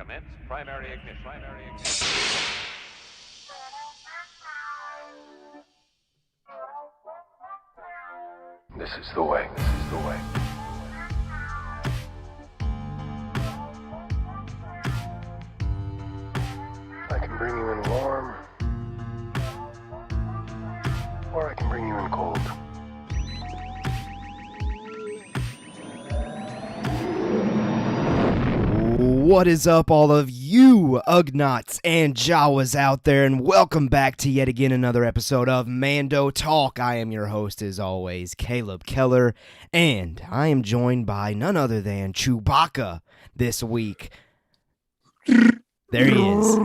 Commence primary ignition. This is the way. I can bring you in warm, or I can bring you in cold. What is up, all of you Ugnaughts and Jawas out there, and welcome back to yet again another episode of Mando Talk. I am your host, as always, Caleb Keller, and I am joined by none other than Chewbacca this week. There he is.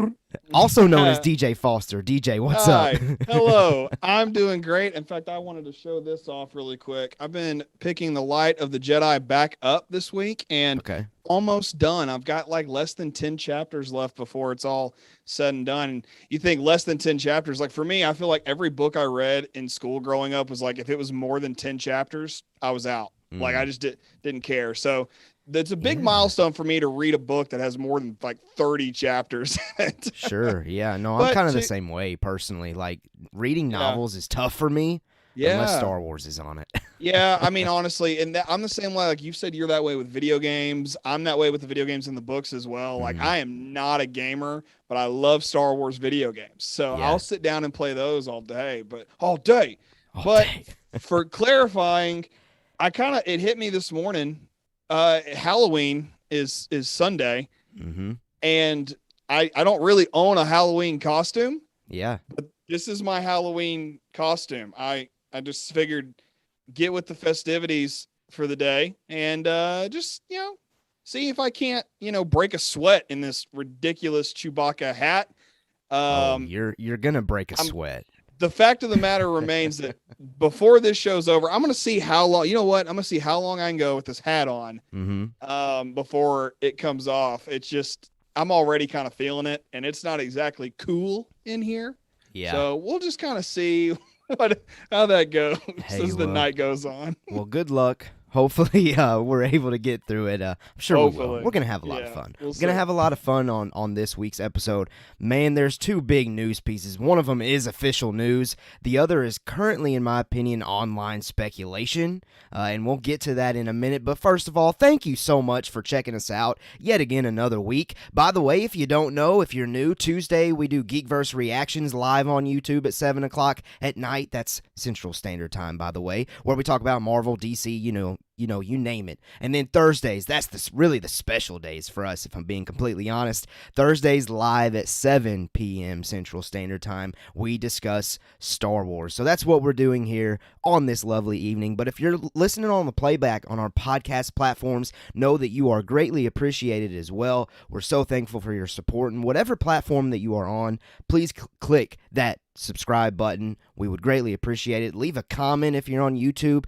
Also known as DJ Foster. DJ, what's Hi. up? Hello. I'm doing great. In fact, I wanted to show this off really quick. I've been picking the Light of the Jedi back up this week and almost done. I've got like less than 10 chapters left before it's all said and done. And you think less than 10 chapters, like for me, I feel like every book I read in school growing up was like, if it was more than 10 chapters, I was out. Like I just didn't care. So it's a big milestone for me to read a book that has more than like 30 chapters in it. Sure. Yeah. No, I'm kind of the same way personally. Like reading novels is tough for me. Unless Star Wars is on it. Yeah. I mean, honestly, and I'm the same way. Like you said, you're that way with video games. I'm that way with the video games and the books as well. Like I am not a gamer, but I love Star Wars video games. So I'll sit down and play those all day, for clarifying, it hit me this morning. Halloween is Sunday, and I don't really own a Halloween costume. Yeah, but this is my Halloween costume. I just figured get with the festivities for the day and just see if I can't break a sweat in this ridiculous Chewbacca hat. You're gonna break a sweat. The fact of the matter remains that before this show's over, I'm going to see how long, I'm going to see how long I can go with this hat on before it comes off. It's just, I'm already kind of feeling it, and it's not exactly cool in here. Yeah. So we'll just kind of see how that goes as the night goes on. Well, good luck. Hopefully we're able to get through it. I'm sure we will. We're going to have a lot of fun. We're going to have a lot of fun on this week's episode. Man, there's two big news pieces. One of them is official news. The other is currently, in my opinion, online speculation. And we'll get to that in a minute. But first of all, thank you so much for checking us out yet again another week. By the way, if you don't know, if you're new, Tuesday we do Geekverse Reactions live on YouTube at 7 o'clock at night. That's Central Standard Time, by the way, where we talk about Marvel, DC, you name it. And then Thursdays, that's really the special days for us, if I'm being completely honest. Thursdays live at 7 p.m. Central Standard Time, we discuss Star Wars. So that's what we're doing here on this lovely evening. But if you're listening on the playback on our podcast platforms, know that you are greatly appreciated as well. We're so thankful for your support. And whatever platform that you are on, please click that subscribe button. We would greatly appreciate it. Leave a comment if you're on YouTube.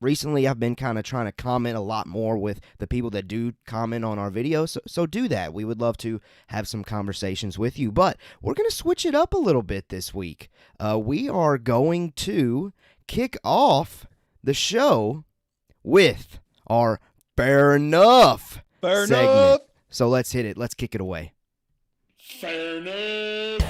Recently I've been kind of trying to comment a lot more with the people that do comment on our videos, so do that. We would love to have some conversations with you, but we're going to switch it up a little bit this week. We are going to kick off the show with our Fair Enough segment. So let's hit it. Let's kick it away. Fair enough.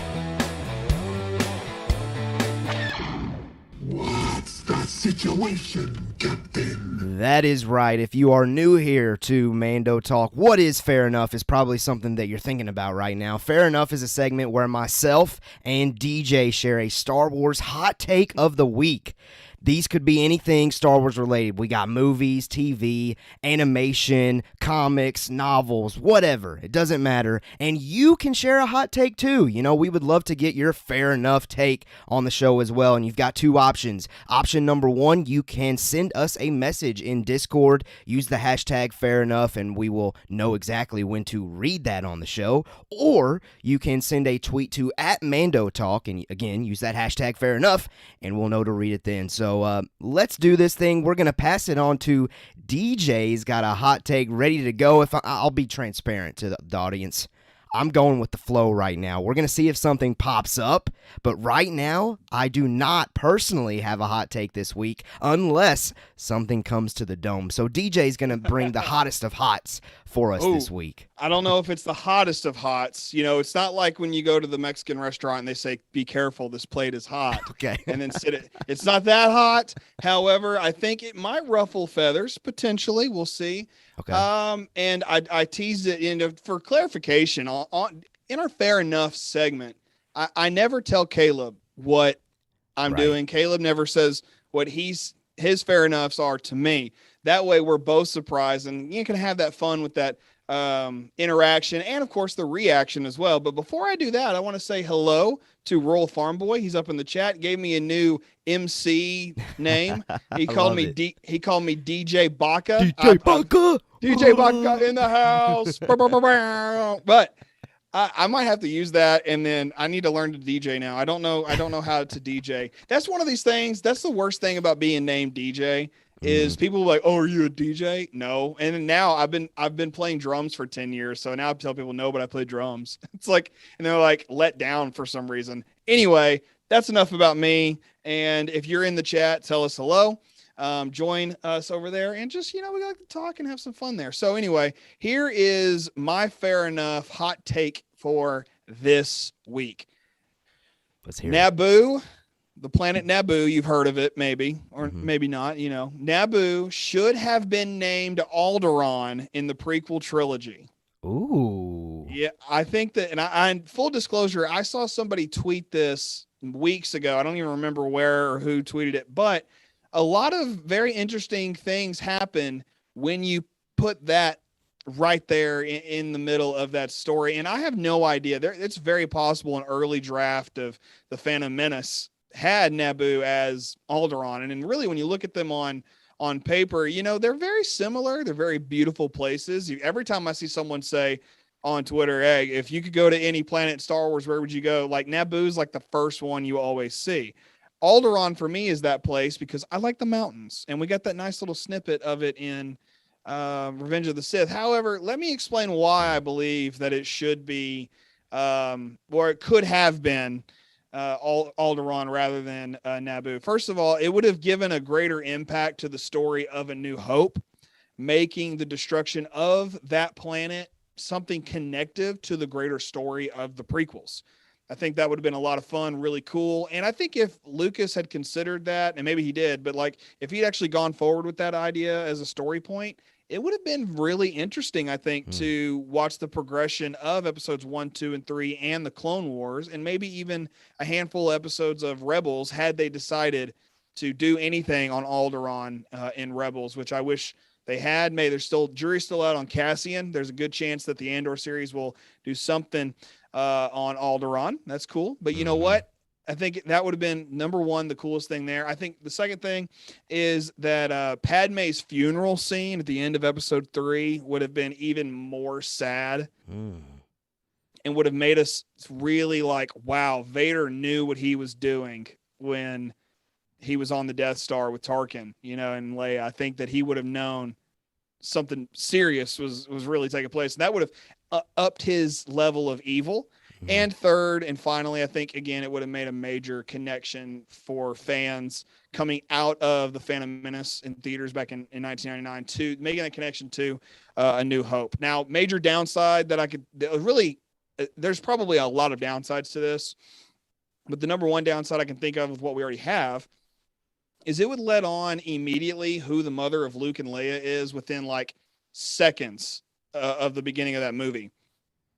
What's the situation, Captain? That is right. If you are new here to Mando Talk, what is Fair Enough is probably something that you're thinking about right now. Fair Enough is a segment where myself and DJ share a Star Wars hot take of the week. These could be anything Star Wars related. We got movies, TV, animation, comics, novels, whatever. It doesn't matter. And you can share a hot take too. We would love to get your fair enough take on the show as well. And you've got two options. Option number one, you can send us a message in Discord. Use the hashtag fair enough and we will know exactly when to read that on the show. Or you can send a tweet to @MandoTalk. And again, use that hashtag fair enough and we'll know to read it then. So let's do this thing. We're going to pass it on to DJ's got a hot take ready to go. I'll be transparent to the audience. I'm going with the flow right now. We're going to see if something pops up, but right now, I do not personally have a hot take this week unless something comes to the dome. So DJ's going to bring the hottest of hots for us this week. I don't know if it's the hottest of hots. You know, it's not like when you go to the Mexican restaurant and they say, be careful, this plate is hot. Okay. And then sit it. It's not that hot. However, I think it might ruffle feathers, potentially. We'll see. Okay. And I teased it for clarification in our Fair Enough segment. I never tell Caleb what I'm doing. Caleb never says what his fair enoughs are to me. That way we're both surprised, and you can have that fun with that interaction and, of course, the reaction as well. But before I do that, I want to say hello to Rural Farm Boy. He's up in the chat. Gave me a new MC name. He called me DJ Baca. DJ Baca. DJ Baca in the house. But I might have to use that, and then I need to learn to DJ now. I don't know how to DJ. That's one of these things. That's the worst thing about being named DJ is people are like, oh, are you a DJ? No. And now I've been playing drums for 10 years. So now I tell people no, but I play drums. It's like, and they're like let down for some reason. Anyway, that's enough about me. And if you're in the chat, tell us hello. Join us over there and just, we like to talk and have some fun there. So anyway, here is my fair enough hot take for this week. Let's hear Naboo, the planet Naboo, you've heard of it maybe, or maybe not, Naboo should have been named Alderaan in the prequel trilogy. Ooh. Yeah, I think that, and I full disclosure, I saw somebody tweet this weeks ago. I don't even remember where or who tweeted it, but a lot of very interesting things happen when you put that right there in the middle of that story. And I have no idea. It's very possible an early draft of The Phantom Menace had Naboo as Alderaan. And then really, when you look at them on paper, they're very similar. They're very beautiful places. Every time I see someone say on Twitter, hey, if you could go to any planet in Star Wars, where would you go? Like Naboo's like the first one you always see. Alderaan for me is that place because I like the mountains, and we got that nice little snippet of it in Revenge of the Sith. However, let me explain why I believe that it should be, or it could have been Alderaan rather than Naboo. First of all, it would have given a greater impact to the story of A New Hope, making the destruction of that planet something connective to the greater story of the prequels. I think that would have been a lot of fun, really cool. And I think if Lucas had considered that, and maybe he did, but like if he'd actually gone forward with that idea as a story point, it would have been really interesting, I think, to watch the progression of episodes 1, 2, and 3 and the Clone Wars, and maybe even a handful of episodes of Rebels had they decided to do anything on Alderaan in Rebels, which I wish they had. Maybe jury's still out on Cassian. There's a good chance that the Andor series will do something on Alderaan. That's cool. But you know what? I think that would have been number one, the coolest thing there. I think the second thing is that Padme's funeral scene at the end of episode 3 would have been even more sad and would have made us really like, wow, Vader knew what he was doing when he was on the Death Star with Tarkin, and Leia. I think that he would have known something serious was really taking place. And that would have upped his level of evil. And third, and finally, I think, again, it would have made a major connection for fans coming out of The Phantom Menace in theaters back in 1999 to making that connection to A New Hope. Now, major downside that there's probably a lot of downsides to this, but the number one downside I can think of what we already have is it would let on immediately who the mother of Luke and Leia is within like seconds of the beginning of that movie.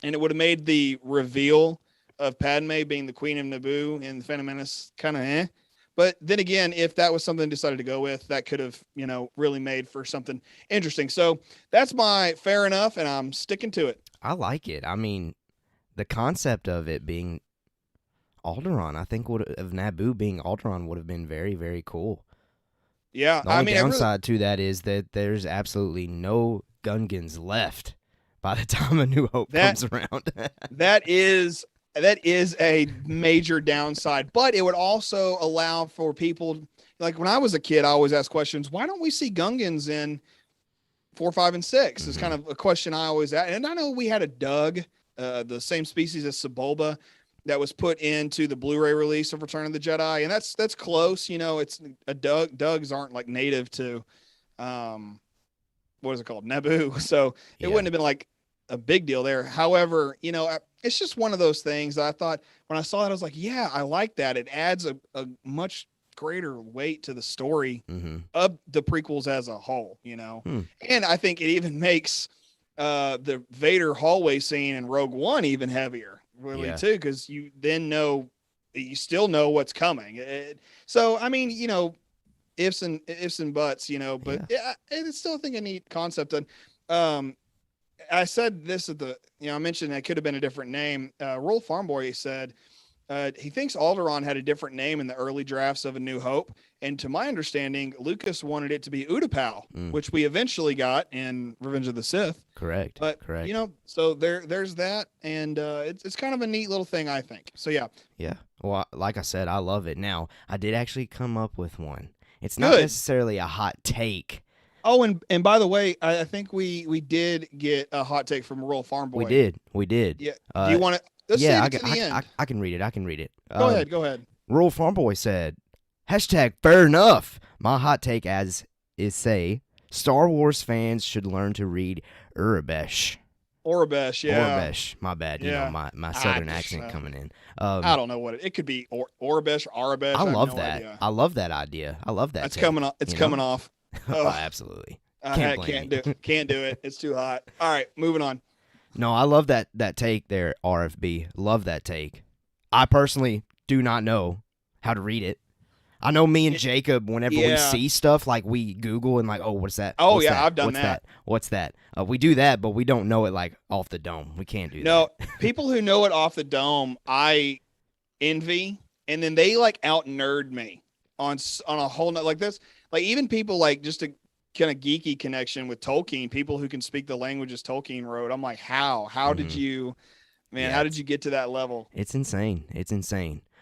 And it would have made the reveal of Padme being the Queen of Naboo in The Phantom Menace kind of But then again, if that was something decided to go with, that could have, really made for something interesting. So that's my fair enough, and I'm sticking to it. I like it. I mean, the concept of it being Alderaan, I think of Naboo being Alderaan would have been very, very cool. Yeah. The only downside to that is that there's absolutely no Gungans left by the time A New Hope comes around. that is a major downside, but it would also allow for people, like when I was a kid, I always asked questions, why don't we see Gungans in 4, 5, and 6? Is kind of a question I always asked. And I know we had a Doug the same species as Sebulba that was put into the Blu-ray release of Return of the Jedi. And that's close. It's a Dugs aren't like native to, what is it called? Naboo. So it wouldn't have been like a big deal there. However, it's just one of those things that I thought when I saw that, I was like, yeah, I like that. It adds a much greater weight to the story of the prequels as a whole, and I think it even makes the Vader hallway scene in Rogue One even heavier, really, too, because you then you still know what's coming. So, I mean, ifs and buts, but it's still, I think, a neat concept. And I said this I mentioned it could have been a different name. Roll Farm Boy said he thinks Alderaan had a different name in the early drafts of A New Hope. And to my understanding, Lucas wanted it to be Utapau, which we eventually got in Revenge of the Sith. Correct. But, so there's that. And it's kind of a neat little thing, I think. So, yeah. Yeah. Well, like I said, I love it. Now, I did actually come up with one. It's not necessarily a hot take. Oh, and by the way, I think we did get a hot take from Royal Farm Boy. We did. Yeah. Do you want to? Let's save it to the end. I can read it. Go ahead. Royal Farm Boy said, #fair enough. My hot take is Star Wars fans should learn to read Urabesh. Orabesh, yeah. Orabesh, my bad. My southern accent coming in. I don't know what it could be. Orabesh, Arabesh. I love that. Idea. I love that idea. I love that. It's coming off. It's coming off. Oh, absolutely. Can't do it. It's too hot. All right, moving on. No, I love that take there, RFB. Love that take. I personally do not know how to read it. I know me and Jacob, whenever we see stuff, like we Google and like, oh, what's that? Oh, yeah, I've done that. What's that? We do that, but we don't know it like off the dome. We can't do that. No, people who know it off the dome, I envy, and then they like out nerd me on a whole like this. Like even people like just a kind of geeky connection with Tolkien, people who can speak the languages Tolkien wrote. I'm like, how did you, man? How did you get to that level? It's insane.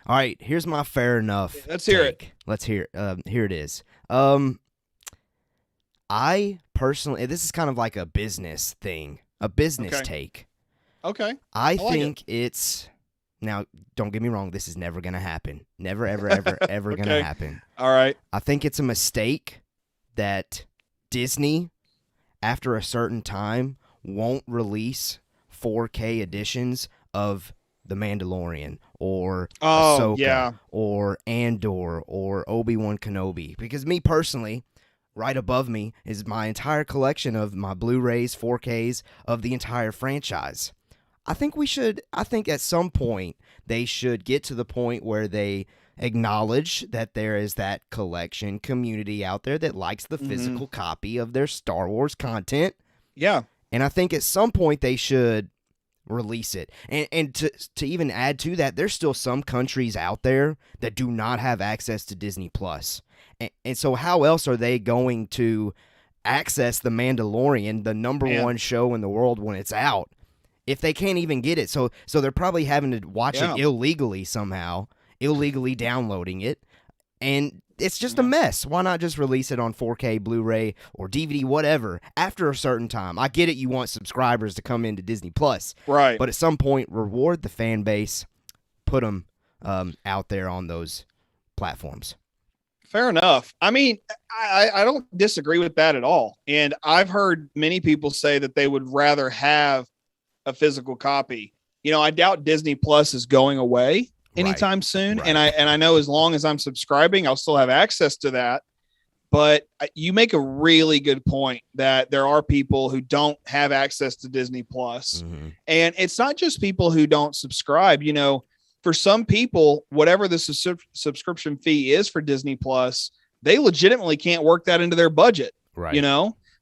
All right, here's my fair enough. Let's hear it. Let's hear it. Here it is. I personally, this is kind of like a business thing, a business take. Okay. I think it's, now don't get me wrong, this is never going to happen. Never, ever, ever, ever going to happen. All right. I think it's a mistake that Disney, after a certain time, won't release 4K editions of The Mandalorian or Ahsoka or Andor or Obi-Wan Kenobi. Because me personally, right above me is my entire collection of my Blu-rays, 4Ks of the entire franchise. I think at some point they should get to the point where they acknowledge that there is that collection community out there that likes the physical copy of their Star Wars content. Yeah. And I think at some point they should release it. And to even add to that, there's still some countries out there that do not have access to Disney Plus. And so how else are they going to access The Mandalorian, the number one show in the world, when it's out, if they can't even get it? So they're probably having to watch it illegally somehow, illegally downloading it. And it's just a mess. Why not just release it on 4K, Blu-ray, or DVD, whatever, after a certain time? I get it, you want subscribers to come into Disney Plus. Right. But at some point, reward the fan base, put them out there on those platforms. Fair enough. I mean, I don't disagree with that at all. And I've heard many people say that they would rather have a physical copy. I doubt Disney Plus is going away anytime soon. Right. And I know as long as I'm subscribing, I'll still have access to that. But you make a really good point that there are people who don't have access to Disney Plus. And it's not just people who don't subscribe. For some people, whatever the subscription fee is for Disney Plus, they legitimately can't work that into their budget. Right.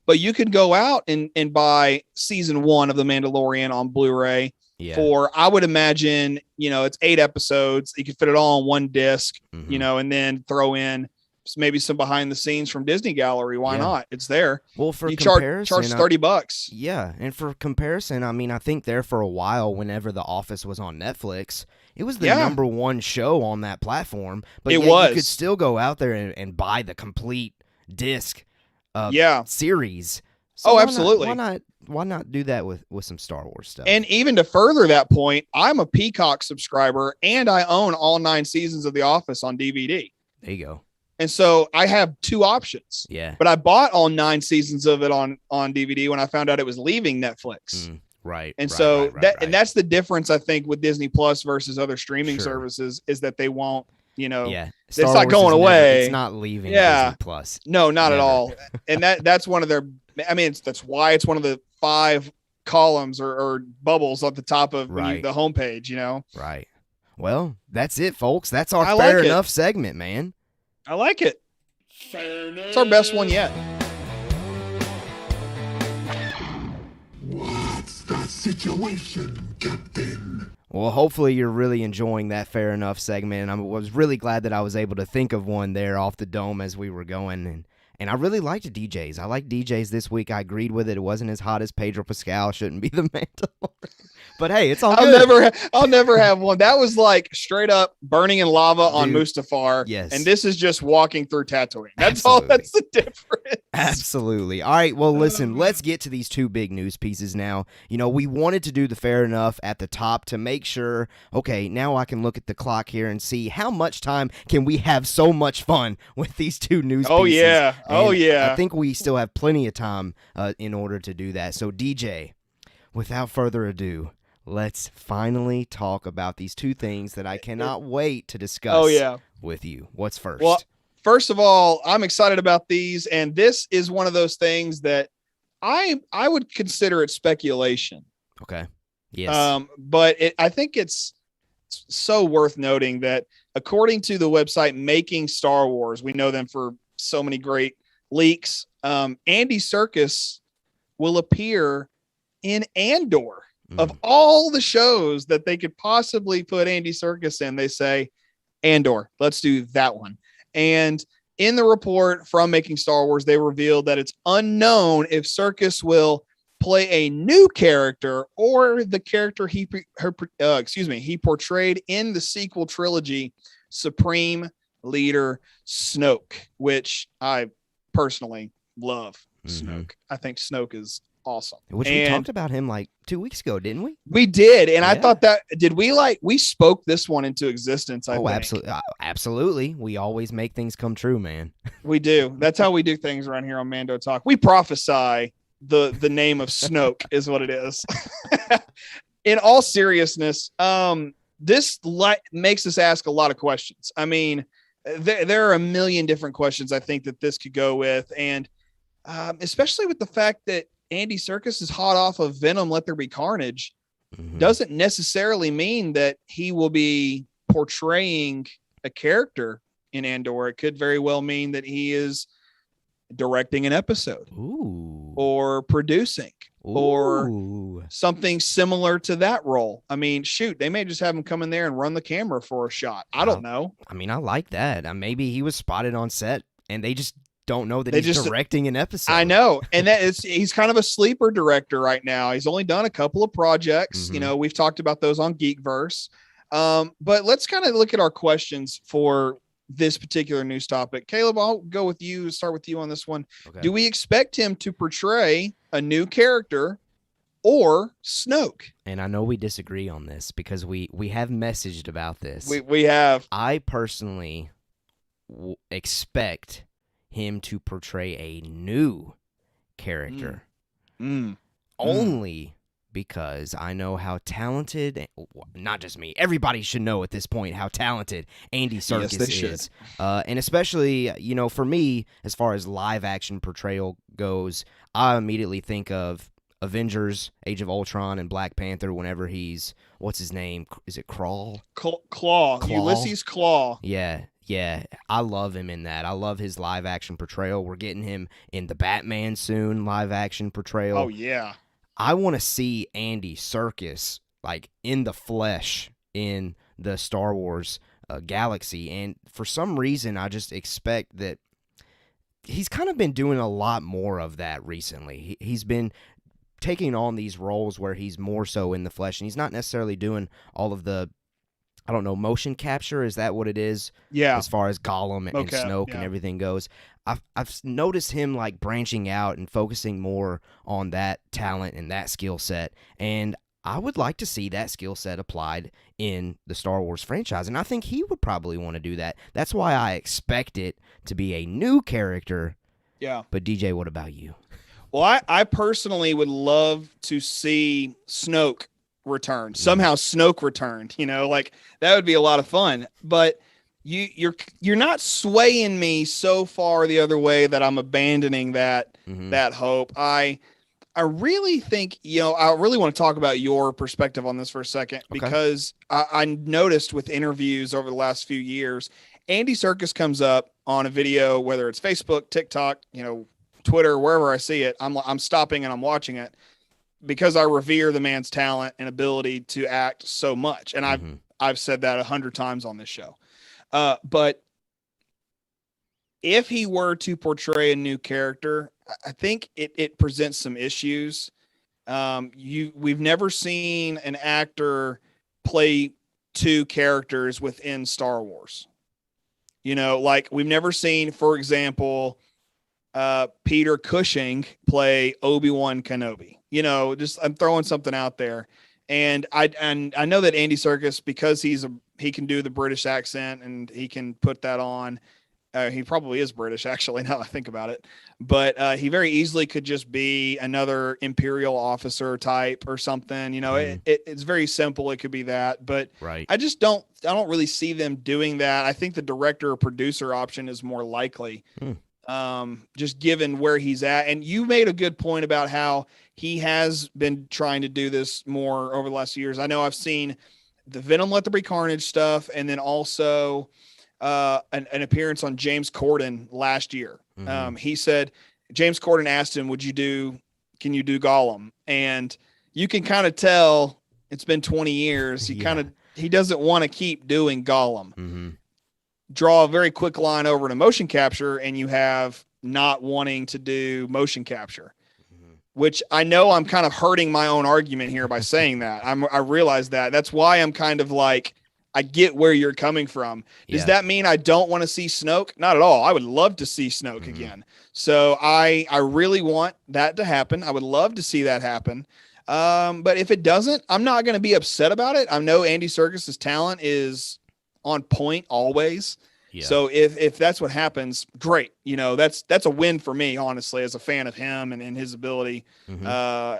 But you could go out and buy season 1 of The Mandalorian on Blu-ray for, I would imagine, it's 8 episodes. You could fit it all on one disc, and then throw in maybe some behind the scenes from Disney Gallery. Why not? It's there. Well, for you comparison, charge $30. Yeah. And for comparison, I mean, I think there for a while, whenever The Office was on Netflix, it was the number one show on that platform. But you could still go out there and buy the complete disc series. So absolutely. why not do that with some Star Wars stuff? And even to further that point, I'm a Peacock subscriber and I own all 9 seasons of The Office on DVD. There you go. And so I have 2 options. Yeah. But I bought all 9 seasons of it on DVD when I found out it was leaving Netflix. Right. And right, so right, and that's the difference, I think, with Disney Plus versus other streaming Sure. services, is that they won't, yeah. it's not going away. It's not leaving Yeah. Disney Plus. No, not Never. at all. And that's one of their, I mean, that's why it's one of the 5 columns or bubbles at the top of Right. the homepage, Right. Well, that's it, folks. That's our I fair like it. enough segment, man. I like it. It's our best one yet. What's the situation, Captain? Well, hopefully you're really enjoying that fair enough segment. I was really glad that I was able to think of one there off the dome as we were going, and I really liked DJs. I liked DJs this week. I agreed with it. It wasn't as hot as Pedro Pascal. Shouldn't be the Mandalorian. But hey, it's all good. I'll never have one. That was like straight up burning in lava on Mustafar. Yes. And this is just walking through Tatooine. That's Absolutely. all. That's the difference. Absolutely. All right, well, listen, let's get to these 2 big news pieces now. We wanted to do the fair enough at the top to make sure, okay, now I can look at the clock here and see how much time can we have so much fun with these 2 news Oh, pieces. yeah. Oh, And yeah. I think we still have plenty of time in order to do that. So, DJ, without further ado, let's finally talk about these 2 things that I cannot wait to discuss with you. What's first? Well, first of all, I'm excited about these, and this is one of those things that I would consider it speculation. Okay. Yes. But I think it's so worth noting that according to the website Making Star Wars, we know them for so many great leaks. Andy Serkis will appear in Andor. Of all the shows that they could possibly put Andy Serkis in, they say Andor. Let's do that one. And in the report from Making Star Wars, they revealed that it's unknown if Serkis will play a new character or the character he portrayed in the sequel trilogy, Supreme Leader Snoke, which I personally love. Snoke. I think Snoke is awesome. Which we talked about him like 2 weeks ago, didn't we? We did. And I thought we spoke this one into existence. I think. Absolutely. Absolutely. We always make things come true, man. We do. That's how we do things around here on Mando Talk. We prophesy the name of Snoke is what it is. In all seriousness, this makes us ask a lot of questions. I mean, there are a million different questions I think that this could go with. And especially with the fact that Andy Serkis is hot off of Venom, Let There Be Carnage, doesn't necessarily mean that he will be portraying a character in Andor. It could very well mean that he is directing an episode or producing or something similar to that role. I mean, shoot, they may just have him come in there and run the camera for a shot. I don't know. I mean, I like that. Maybe he was spotted on set and they just don't know that he's directing an episode. I know. And he's kind of a sleeper director right now. He's only done a couple of projects. We've talked about those on Geekverse. But let's kind of look at our questions for this particular news topic. Caleb, I'll go with you, start with you on this one. Okay. Do we expect him to portray a new character or Snoke? And I know we disagree on this because we have messaged about this. We have. I personally expect him to portray a new character. Only because I know how talented, not just me, everybody should know at this point how talented Andy Serkis is. And especially, for me, as far as live action portrayal goes, I immediately think of Avengers, Age of Ultron, and Black Panther whenever he's, what's his name? Is it Claw? Claw. Ulysses Claw. Yeah, I love him in that. I love his live action portrayal. We're getting him in the Batman soon, live action portrayal. Oh, yeah. I want to see Andy Serkis like in the flesh in the Star Wars galaxy. And for some reason, I just expect that he's kind of been doing a lot more of that recently. He's been taking on these roles where he's more so in the flesh, and he's not necessarily doing all of the I don't know, motion capture, is that what it is? Yeah. As far as Gollum and Snoke and everything goes. I've noticed him like branching out and focusing more on that talent and that skill set, and I would like to see that skill set applied in the Star Wars franchise, and I think he would probably want to do that. That's why I expect it to be a new character. Yeah. But DJ, what about you? Well, I personally would love to see Snoke return. Somehow Snoke returned, like that would be a lot of fun. But you're not swaying me so far the other way that I'm abandoning that hope. I really think, I really want to talk about your perspective on this for a second, because I noticed with interviews over the last few years, Andy Serkis comes up on a video, whether it's Facebook, TikTok, Twitter, wherever I see it, I'm stopping and I'm watching it because I revere the man's talent and ability to act so much. And I've said that 100 times on this show. But if he were to portray a new character, I think it presents some issues. We've never seen an actor play two characters within Star Wars. Like we've never seen, for example, Peter Cushing play Obi-Wan Kenobi. Just I'm throwing something out there. And I know that Andy Serkis, because he can do the British accent and he can put that on. He probably is British, actually, now I think about it. But he very easily could just be another Imperial officer type or something. It's very simple. It could be that. But I don't really see them doing that. I think the director or producer option is more likely, just given where he's at. And you made a good point about how he has been trying to do this more over the last few years. I know I've seen the Venom Let There Be Carnage stuff, and then also an appearance on James Corden last year. He said, James Corden asked him, can you do Gollum? And you can kind of tell it's been 20 years. He doesn't want to keep doing Gollum. Draw a very quick line over to motion capture, and you have not wanting to do motion capture, which I know I'm kind of hurting my own argument here by saying that. I realize that. That's why I'm kind of like, I get where you're coming from. Does that mean I don't want to see Snoke? Not at all. I would love to see Snoke again. So I really want that to happen. I would love to see that happen. But if it doesn't, I'm not going to be upset about it. I know Andy Serkis's talent is on point always. So if that's what happens, great. That's a win for me, honestly, as a fan of him and his ability,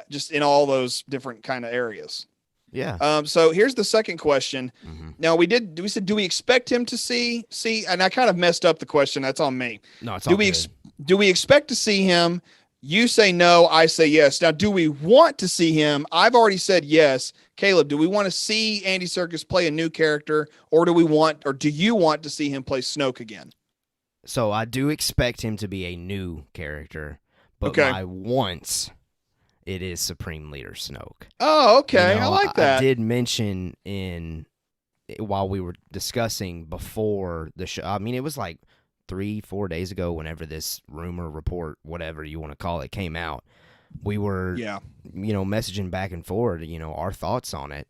just in all those different kind of areas. Yeah. So here's the second question. Now we said, do we expect him to see, and I kind of messed up the question. That's on me. No, it's all good. Do we expect to see him? You say no, I say yes. Now, do we want to see him? I've already said yes. Caleb, do we want to see Andy Serkis play a new character, or do you want to see him play Snoke again? So I do expect him to be a new character, but my wants, it is Supreme Leader Snoke. Oh, okay. I like that. I did mention while we were discussing before the show, I mean, it was like 3-4 days ago, whenever this rumor, report, whatever you want to call it, came out, we were, messaging back and forth, our thoughts on it.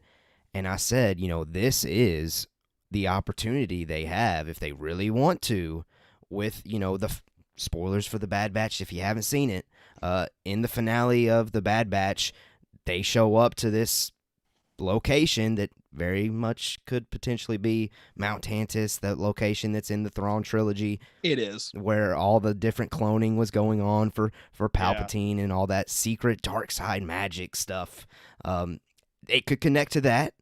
And I said, this is the opportunity they have, if they really want to, with, the spoilers for The Bad Batch, if you haven't seen it, in the finale of The Bad Batch, they show up to this location that very much could potentially be Mount Tantus, that location that's in the Thrawn trilogy. It is. Where all the different cloning was going on for Palpatine and all that secret dark side magic stuff. It could connect to that.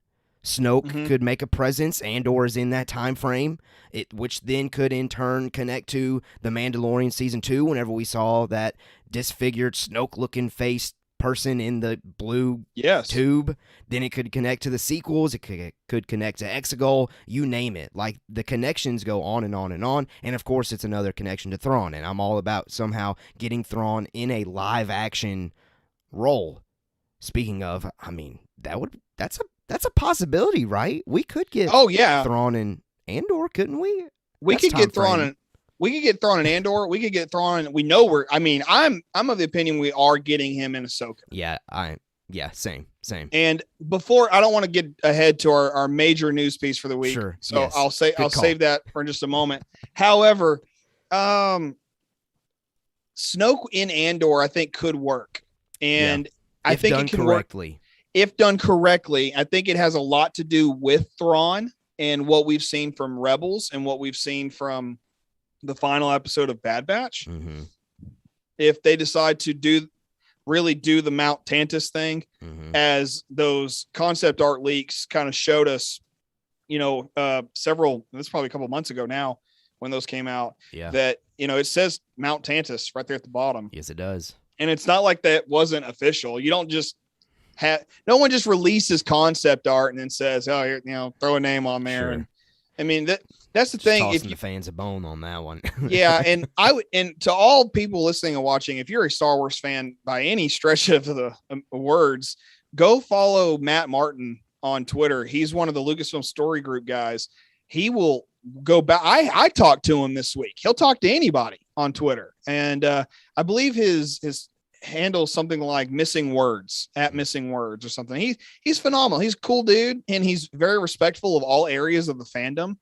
Snoke could make a presence. Andor is in that time frame, which then could in turn connect to The Mandalorian Season 2, whenever we saw that disfigured Snoke-looking face person in the blue tube. Then it could connect to the sequels. It could connect to Exegol. You name it. Like, the connections go on and on and on. And of course, it's another connection to Thrawn. And I'm all about somehow getting Thrawn in a live action role. Speaking of, I mean, that's a possibility, right? We could get Thrawn in Andor, couldn't we? We could get Thrawn in Andor. We know I'm of the opinion we are getting him in Ahsoka. Yeah, Yeah, same. And before, I don't want to get ahead to our major news piece for the week. Sure. So yes. I'll save that for just a moment. However, Snoke in Andor, I think could work. And I think it can work if done correctly. I think it has a lot to do with Thrawn and what we've seen from Rebels and what we've seen from the final episode of Bad Batch. Mm-hmm. If they decide to really do the Mount Tantus thing, as those concept art leaks kind of showed us, this probably a couple months ago now when those came out, that, it says Mount Tantus right there at the bottom. Yes, it does. And it's not like that wasn't official. You don't just no one just releases concept art and then says, oh, here, throw a name on there. Sure. And I mean, that's the thing. Tossing the fans a bone on that one. Yeah. And and to all people listening and watching, if you're a Star Wars fan by any stretch of the words, go follow Matt Martin on Twitter. He's one of the Lucasfilm Story Group guys. He will go back. I talked to him this week. He'll talk to anybody on Twitter. And I believe his handle something like Missing Words or something. He's phenomenal. He's a cool dude, and he's very respectful of all areas of the fandom.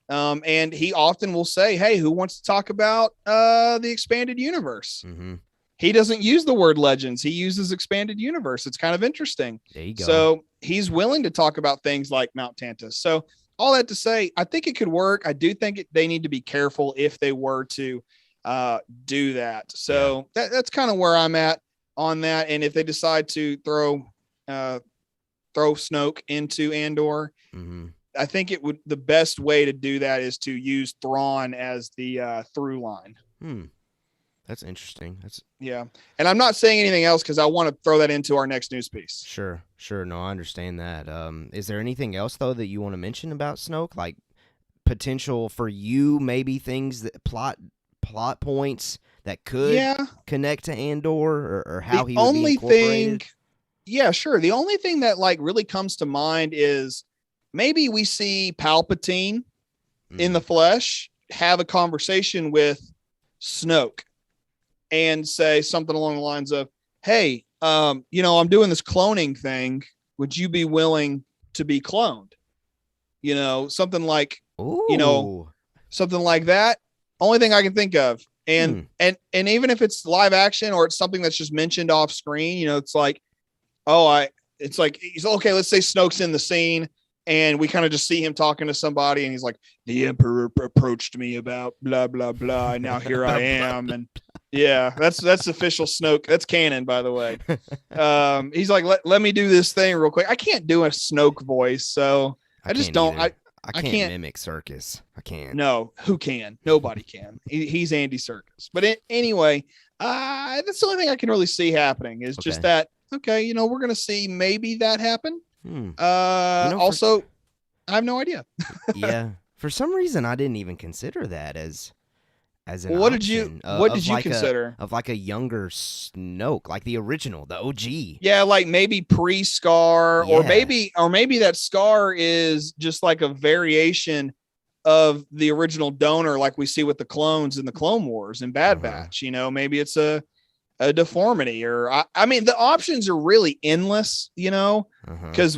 And he often will say, hey, who wants to talk about the expanded universe? Mm-hmm. He doesn't use the word legends. He uses expanded universe. It's kind of interesting. There you go. So he's willing to talk about things like Mount Tantus. So all that to say, I think it could work. I do think they need to be careful if they were to do that. So that's kind of where I'm at on that. And if they decide to throw Snoke into Andor, I think the best way to do that is to use Thrawn as the through line. That's interesting. And I'm not saying anything else because I want to throw that into our next news piece. Sure. No, I understand that. Is there anything else though that you want to mention about Snoke, like potential for you, maybe things that plot points that could connect to Andor, or how he would be incorporated? Sure. The only thing that really comes to mind is maybe we see Palpatine in the flesh have a conversation with Snoke and say something along the lines of, hey, I'm doing this cloning thing. Would you be willing to be cloned? Something like, something like that. Only thing I can think of. And even if it's live action or it's something that's just mentioned off screen, it's like, he's okay. Let's say Snoke's in the scene and we kind of just see him talking to somebody and he's like, the Emperor approached me about blah, blah, blah. And now here I am. And that's official Snoke. That's canon, by the way. He's like, let me do this thing real quick. I can't do a Snoke voice. So I just don't. I can't mimic Serkis. I can't. No, who can? Nobody can. He's Andy Serkis. But anyway, that's the only thing I can really see happening is just that. Okay, we're gonna see maybe that happen. Also, I have no idea. For some reason, I didn't even consider that as an what option. What did you consider of like a younger Snoke, like the original, the OG? Yeah, like maybe pre-Scar, or maybe that Scar is just like a variation of the original donor, like we see with the clones in the Clone Wars and Bad Batch. Maybe it's a deformity, or I mean, the options are really endless. Because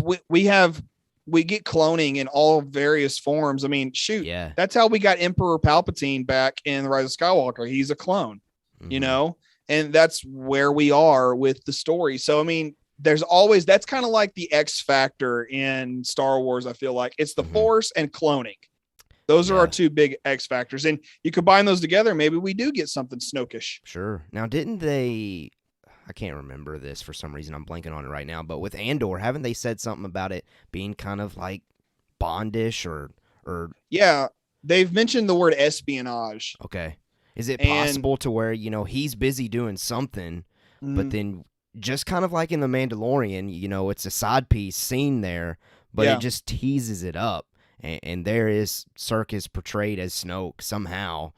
we get cloning in all various forms. I mean, shoot, that's how we got Emperor Palpatine back in The Rise of Skywalker. He's a clone, and that's where we are with the story. So, I mean, that's kind of like the X factor in Star Wars. I feel like it's the Force and cloning. Those are our two big X factors. And you combine those together, maybe we do get something Snokish. Sure. Now, didn't they... I can't remember this for some reason. I'm blanking on it right now. But with Andor, haven't they said something about it being kind of like Bondish or? Yeah, they've mentioned the word espionage. Okay. Is it possible to where, he's busy doing something, but then just kind of like in The Mandalorian, it's a side piece scene there, but it just teases it up. And there is Serkis portrayed as Snoke somehow,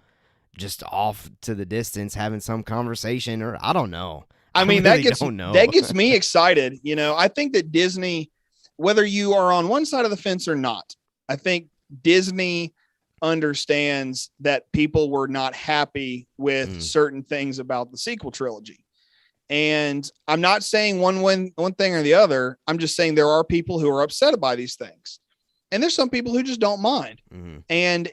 just off to the distance having some conversation, or I don't know. I mean, that gets me excited. I think that Disney, whether you are on one side of the fence or not, I think Disney understands that people were not happy with certain things about the sequel trilogy. And I'm not saying one thing or the other. I'm just saying there are people who are upset by these things. And there's some people who just don't mind. Mm-hmm. And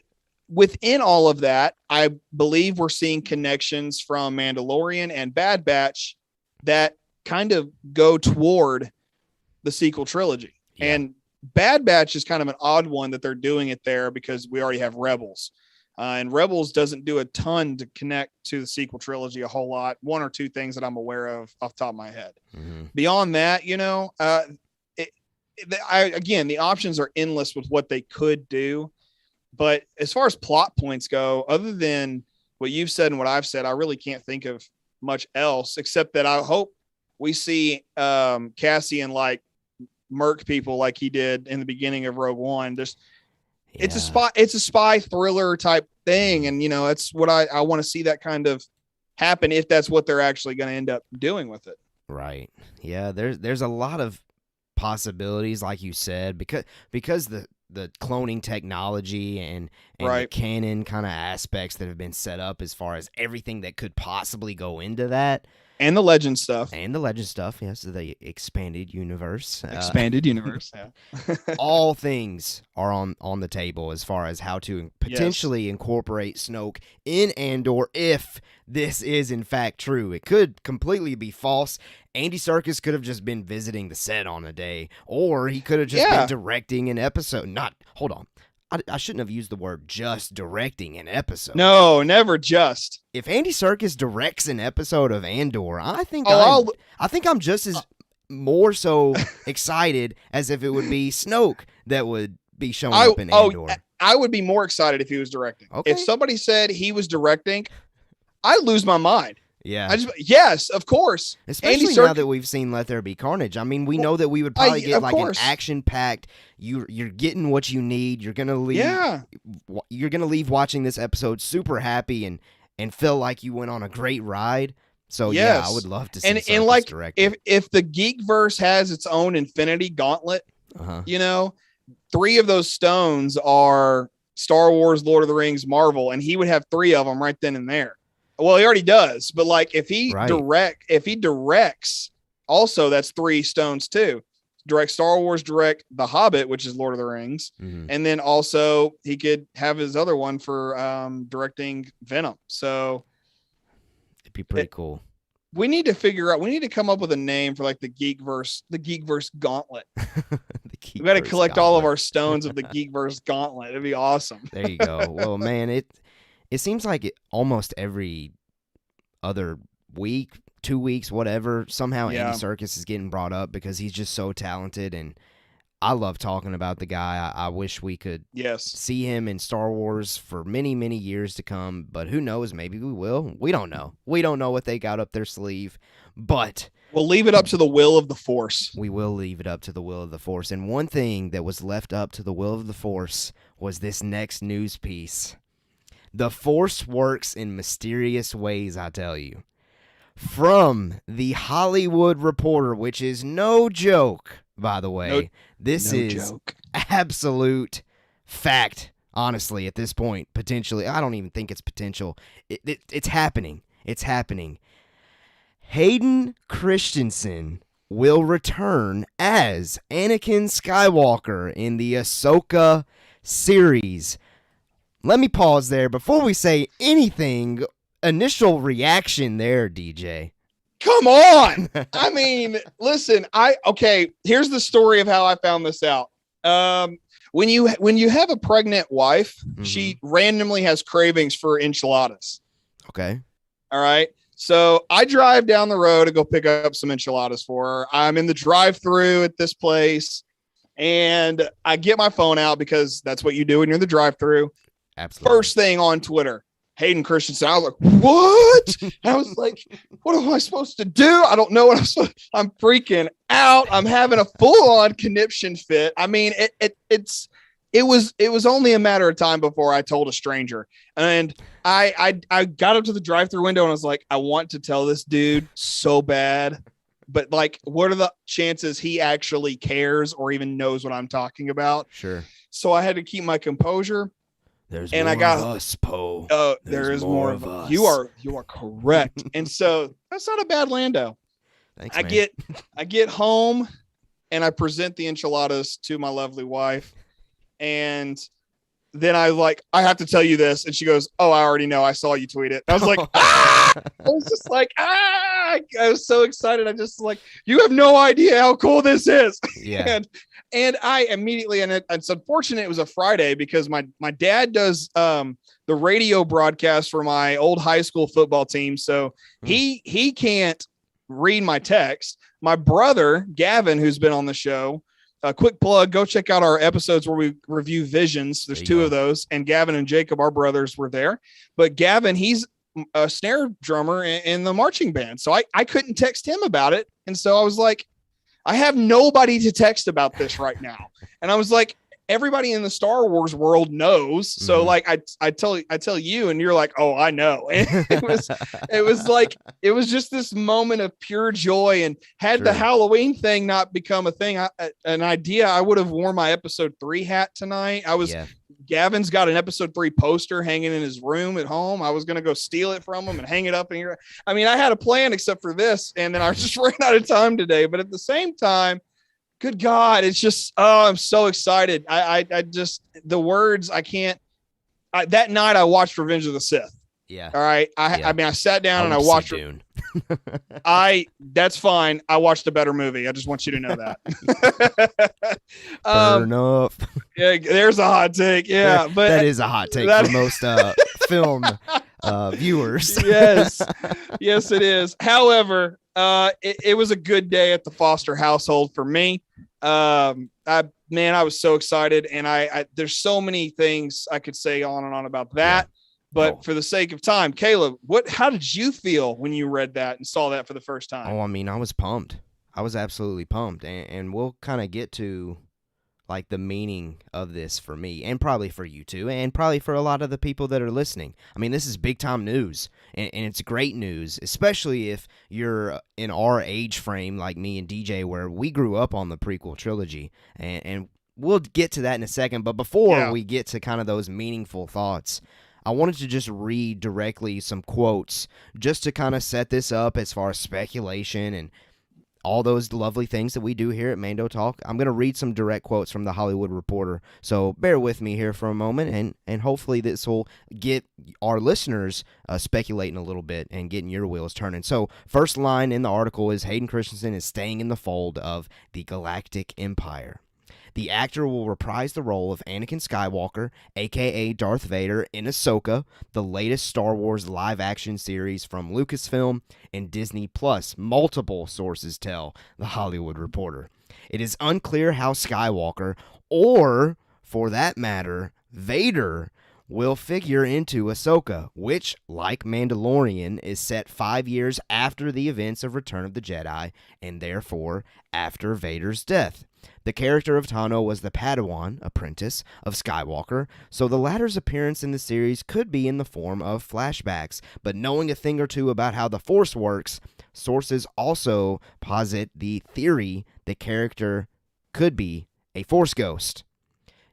within all of that, I believe we're seeing connections from Mandalorian and Bad Batch that kind of go toward the sequel trilogy. Yeah. And Bad Batch is kind of an odd one that they're doing it there because we already have Rebels. And Rebels doesn't do a ton to connect to the sequel trilogy a whole lot. One or two things that I'm aware of off the top of my head. Mm-hmm. Beyond that, again, the options are endless with what they could do. But as far as plot points go, other than what you've said and what I've said, I really can't think of much else except that I hope we see Cassian like murk people like he did in the beginning of Rogue One. It's a spy thriller type thing. And, it's what I want to see that kind of happen if that's what they're actually going to end up doing with it. Right. Yeah. There's a lot of possibilities, like you said, because the cloning technology and the canon kind of aspects that have been set up as far as everything that could possibly go into that. And the legend stuff. Yes, the expanded universe. Yeah. All things are on the table as far as how to potentially incorporate Snoke in Andor if this is in fact true. It could completely be false. Andy Serkis could have just been visiting the set on a day, or he could have just been directing an episode. Hold on. I shouldn't have used the word just directing an episode. No, never just. If Andy Serkis directs an episode of Andor, I think I'm just as more so excited as if it would be Snoke that would be showing up in Andor. I would be more excited if he was directing. Okay. If somebody said he was directing, I'd lose my mind. Yeah. Yes, of course. Especially now that we've seen Let There Be Carnage. I mean, we know that we would probably get like an action-packed. You're getting what you need. You're gonna leave. Yeah. You're gonna leave watching this episode super happy and feel like you went on a great ride. So I would love to see. And like if the Geekverse has its own Infinity Gauntlet, 3 of those stones are Star Wars, Lord of the Rings, Marvel, and he would have 3 of them right then and there. Well, he already does, but like if he directs, also that's 3 stones too. Direct Star Wars, direct The Hobbit, which is Lord of the Rings, and then also he could have his other one for directing Venom. So it'd be pretty cool. We need to come up with a name for like the Geekverse Gauntlet. We got to collect all of our stones of the Geekverse Gauntlet. It'd be awesome. There you go. Well, man, It seems like almost every other week, 2 weeks, whatever, somehow Andy Serkis is getting brought up because he's just so talented, and I love talking about the guy. I wish we could see him in Star Wars for many, many years to come, but who knows? Maybe we will. We don't know. We don't know what they got up their sleeve, but we'll leave it up to the will of the Force. We will leave it up to the will of the Force, and one thing that was left up to the will of the Force was this next news piece. The Force works in mysterious ways, I tell you. From the Hollywood Reporter, which is no joke, by the way. This is absolute fact, honestly, at this point, potentially. I don't even think it's potential. It's happening. It's happening. Hayden Christensen will return as Anakin Skywalker in the Ahsoka series. Let me pause there before we say anything. Initial reaction there, DJ. Come on. I mean, listen, here's the story of how I found this out. When you have a pregnant wife, she randomly has cravings for enchiladas. Okay. All right. So I drive down the road to go pick up some enchiladas for her. I'm in the drive-thru at this place, and I get my phone out because that's what you do when you're in the drive-thru. Absolutely. First thing on Twitter, Hayden Christensen. I was like, what? I was like, what am I supposed to do? I don't know what I'm freaking out. I'm having a full-on conniption fit. I mean, it was only a matter of time before I told a stranger. And I got up to the drive-thru window and I was like, I want to tell this dude so bad. But like, what are the chances he actually cares or even knows what I'm talking about? Sure. So I had to keep my composure. There's more of us, Poe. There is more of us. You are correct. And so that's not a bad Lando. Thanks, I man. get home and I present the enchiladas to my lovely wife, and then I have to tell you this. And she goes, "Oh, I already know. I saw you tweet it." I was like, ah! I was just like, ah! I was so excited. I just like, you have no idea how cool this is. Yeah. and I immediately, and it's unfortunate it was a Friday because my dad does the radio broadcast for my old high school football team. So he can't read my text. My brother, Gavin, who's been on the show, a quick plug, go check out our episodes where we review Visions. There's two of those, and Gavin and Jacob, our brothers, were there. But Gavin, he's a snare drummer in the marching band. So I couldn't text him about it. And so I was like, I have nobody to text about this right now. And I was like, everybody in the Star Wars world knows. So like I tell you, and you're like, oh, I know. And it was just this moment of pure joy. And had the Halloween thing not become a thing, an idea, I would have worn my episode 3 hat tonight. Gavin's got an episode 3 poster hanging in his room at home. I was going to go steal it from him and hang it up in here. I mean, I had a plan except for this, and then I just ran out of time today. But at the same time, good God, it's just, oh, I'm so excited. I just, the words, I can't. That night I watched Revenge of the Sith. Yeah. All right. I mean, I sat down and I watched Dune. That's fine. I watched a better movie. I just want you to know that. Burn up. Yeah, there's a hot take. Yeah, but that is a hot take for most film viewers. Yes, it is. However, it was a good day at the Foster household for me. I was so excited, and I there's so many things I could say on and on about that. Yeah. But for the sake of time, Caleb, how did you feel when you read that and saw that for the first time? Oh, I mean, I was pumped. I was absolutely pumped. And we'll kind of get to like the meaning of this for me, and probably for you too, and probably for a lot of the people that are listening. I mean, this is big time news, and it's great news, especially if you're in our age frame like me and DJ, where we grew up on the prequel trilogy, and we'll get to that in a second. But before we get to kind of those meaningful thoughts, I wanted to just read directly some quotes just to kind of set this up as far as speculation and all those lovely things that we do here at Mando Talk. I'm going to read some direct quotes from the Hollywood Reporter, so bear with me here for a moment, and hopefully this will get our listeners speculating a little bit and getting your wheels turning. So first line in the article is Hayden Christensen is staying in the fold of the Galactic Empire. The actor will reprise the role of Anakin Skywalker, a.k.a. Darth Vader, in Ahsoka, the latest Star Wars live-action series from Lucasfilm and Disney+, multiple sources tell The Hollywood Reporter. It is unclear how Skywalker, or, for that matter, Vader, will figure into Ahsoka, which, like Mandalorian, is set 5 years after the events of Return of the Jedi, and therefore after Vader's death. The character of Tano was the Padawan apprentice of Skywalker, so the latter's appearance in the series could be in the form of flashbacks. But knowing a thing or two about how the Force works, sources also posit the theory the character could be a Force ghost.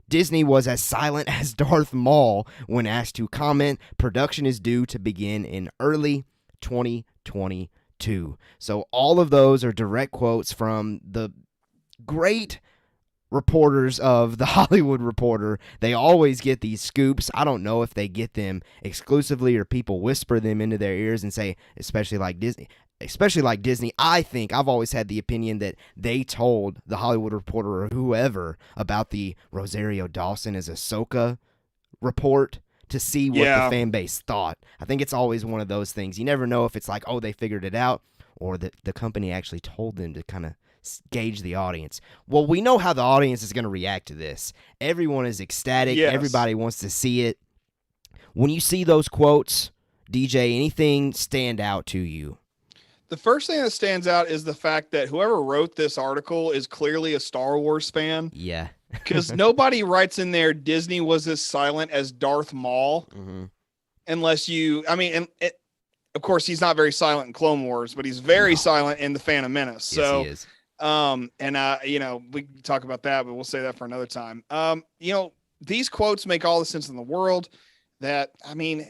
Disney was as silent as Darth Maul when asked to comment. Production is due to begin in early 2022. So all of those are direct quotes from the great reporters of the Hollywood Reporter. They always get these scoops. I don't know if they get them exclusively or people whisper them into their ears and say, especially like Disney, I think I've always had the opinion that they told the Hollywood Reporter or whoever about the Rosario Dawson as Ahsoka report to see what the fan base thought. I think it's always one of those things. You never know if it's like, oh, they figured it out, or that the company actually told them to kind of gauge the audience. Well, we know how the audience is going to react to this. Everyone is ecstatic. Yes. Everybody wants to see it. When you see those quotes, DJ, anything stand out to you? The first thing that stands out is the fact that whoever wrote this article is clearly a Star Wars fan. Yeah. Because nobody writes in there Disney was as silent as Darth Maul. Mm-hmm. Unless you, I mean, of course, he's not very silent in Clone Wars, but he's very silent in The Phantom Menace. Yes, he is. We can talk about that, but we'll say that for another time. These quotes make all the sense in the world. That, I mean,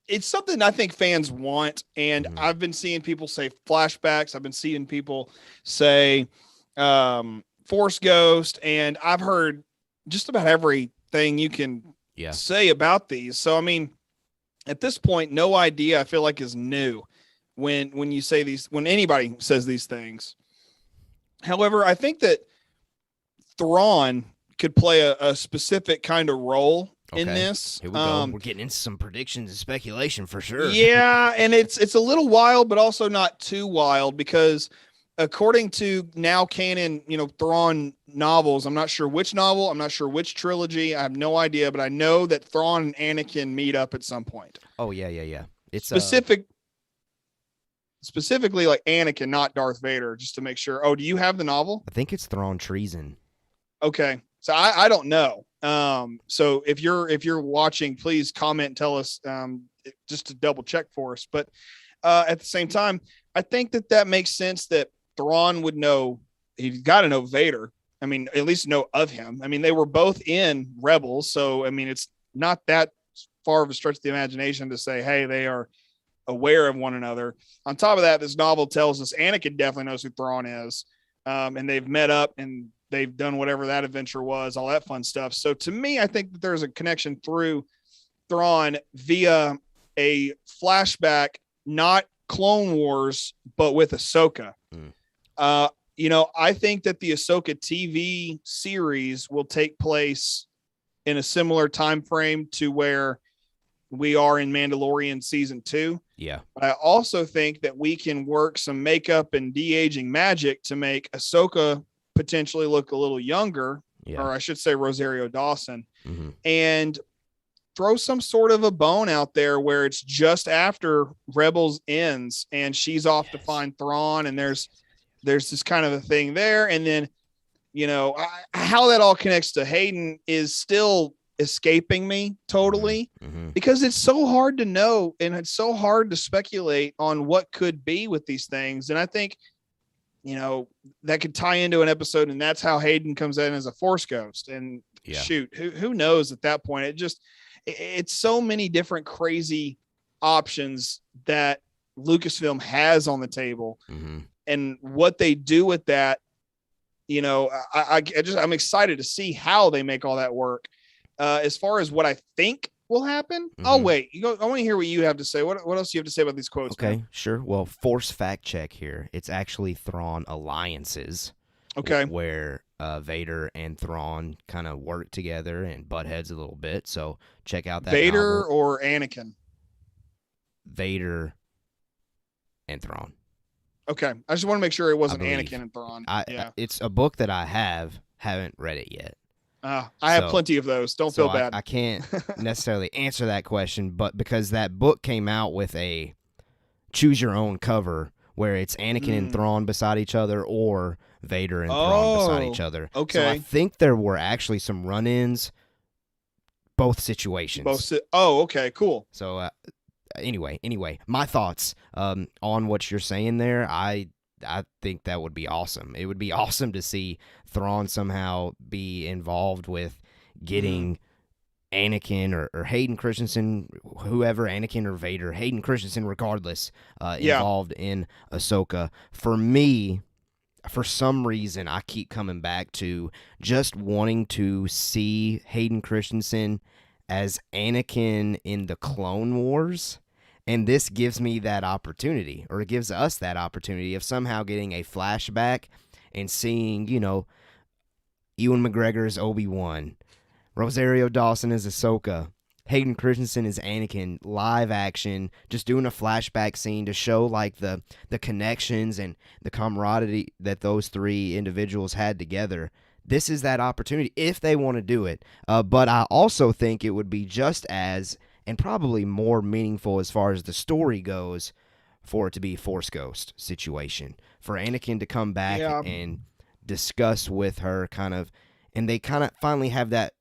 it's something I think fans want. And I've been seeing people say flashbacks. I've been seeing people say Force Ghost, and I've heard just about everything you can say about these. So, I mean, at this point, no idea I feel like is new when you say these, when anybody says these things. However, I think that Thrawn could play a specific kind of role in this. Here we go. We're getting into some predictions and speculation for sure. Yeah, and it's a little wild, but also not too wild, because according to now canon, Thrawn novels, I'm not sure which novel, I'm not sure which trilogy, I have no idea, but I know that Thrawn and Anakin meet up at some point. Oh yeah. It's specifically like Anakin, not Darth Vader, just to make sure. Oh, do you have the novel? I think it's Thrawn Treason. Okay. So I don't know. So if you're watching, please comment and tell us, just to double check for us. But at the same time, I think that makes sense that Thrawn would know. He's got to know Vader. I mean, at least know of him. I mean, they were both in Rebels. So, I mean, it's not that far of a stretch of the imagination to say, hey, they are aware of one another. On top of that, this novel tells us Anakin definitely knows who Thrawn is. And they've met up and they've done whatever that adventure was, all that fun stuff. So to me, I think that there's a connection through Thrawn via a flashback, not Clone Wars, but with Ahsoka. I think that the Ahsoka TV series will take place in a similar time frame to where we are in Mandalorian season 2. Yeah. But I also think that we can work some makeup and de-aging magic to make Ahsoka potentially look a little younger, or I should say Rosario Dawson, and throw some sort of a bone out there where it's just after Rebels ends and she's off to find Thrawn, and there's this kind of a thing there. And then, how that all connects to Hayden is still escaping me totally, because it's so hard to know and it's so hard to speculate on what could be with these things. And I think, that could tie into an episode, and that's how Hayden comes in as a Force Ghost. And shoot, who knows at that point? It's so many different crazy options that Lucasfilm has on the table, and what they do with that, I'm excited to see how they make all that work. As far as what I think will happen, I'll wait. I want to hear what you have to say. What else do you have to say about these quotes? Okay, man? Sure. Well, Force fact check here. It's actually Thrawn alliances. Okay. Where Vader and Thrawn kind of work together and butt heads a little bit. So check out that Vader novel. or Anakin? Vader and Thrawn. Okay. I just want to make sure it wasn't Anakin and Thrawn. It's a book that I haven't read it yet. I have plenty of those. Don't feel bad. I can't necessarily answer that question, but because that book came out with a choose your own cover where it's Anakin and Thrawn beside each other, or Vader and Thrawn beside each other. Okay. So I think there were actually some run-ins, both situations. Okay, cool. So anyway, my thoughts on what you're saying there. I think that would be awesome. It would be awesome to see Thrawn somehow be involved with getting Anakin or Hayden Christensen, whoever, Anakin or Vader, Hayden Christensen regardless, involved in Ahsoka. For me, for some reason, I keep coming back to just wanting to see Hayden Christensen as Anakin in the Clone Wars. And this gives me that opportunity, or it gives us that opportunity of somehow getting a flashback and seeing, Ewan McGregor as Obi-Wan, Rosario Dawson as Ahsoka, Hayden Christensen as Anakin, live action, just doing a flashback scene to show like the connections and the camaraderie that those three individuals had together. This is that opportunity if they want to do it. But I also think it would be just as, and probably more meaningful as far as the story goes, for it to be a Force Ghost situation. For Anakin to come back and discuss with her and they kind of finally have that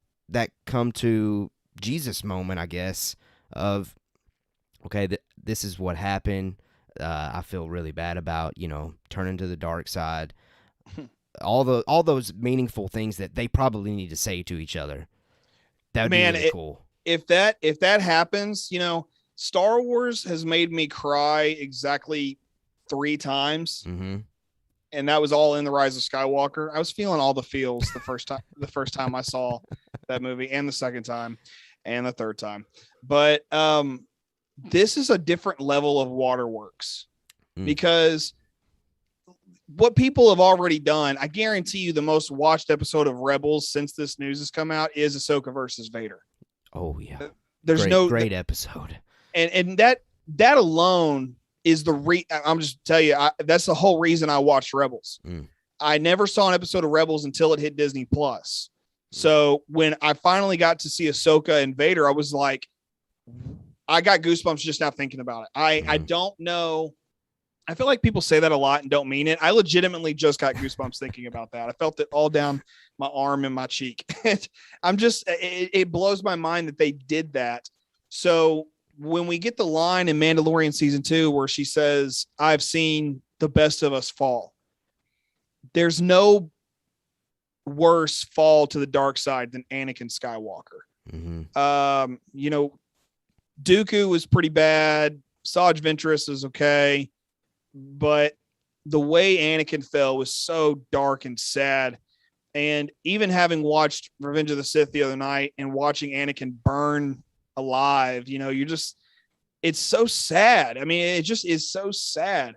come to Jesus moment, I guess, of, okay, this is what happened. I feel really bad about, turning to the dark side. all those meaningful things that they probably need to say to each other. That would be really cool. If that happens, Star Wars has made me cry exactly 3 times. Mm-hmm. And that was all in The Rise of Skywalker. I was feeling all the feels the first time I saw that movie, and the second time and the third time. But this is a different level of waterworks because what people have already done, I guarantee you the most watched episode of Rebels since this news has come out is Ahsoka versus Vader. Oh yeah. There's great episode. And that alone is I'm just tell you, that's the whole reason I watched Rebels. I never saw an episode of Rebels until it hit Disney Plus. So when I finally got to see Ahsoka and Vader, I was like, I got goosebumps just now thinking about it. I don't know. I feel like people say that a lot and don't mean it. I legitimately just got goosebumps thinking about that. I felt it all down my arm and my cheek. It blows my mind that they did that. So when we get the line in Mandalorian season 2, where she says, I've seen the best of us fall. There's no worse fall to the dark side than Anakin Skywalker. Dooku was pretty bad. Saj Ventress is okay. But the way Anakin fell was so dark and sad. And even having watched Revenge of the Sith the other night and watching Anakin burn alive, it's so sad. I mean, it just is so sad.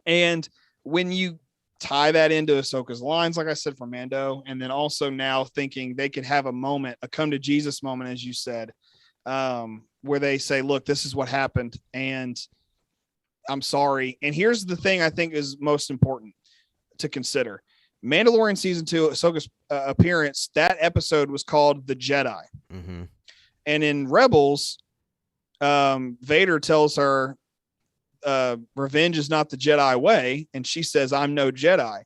And when you tie that into Ahsoka's lines, like I said, from Mando, and then also now thinking they could have a come to Jesus moment, as you said, where they say, look, this is what happened, and I'm sorry. And here's the thing I think is most important to consider. Mandalorian season 2, Ahsoka's appearance, that episode was called The Jedi. And in Rebels, Vader tells her, revenge is not the Jedi way. And she says, I'm no Jedi.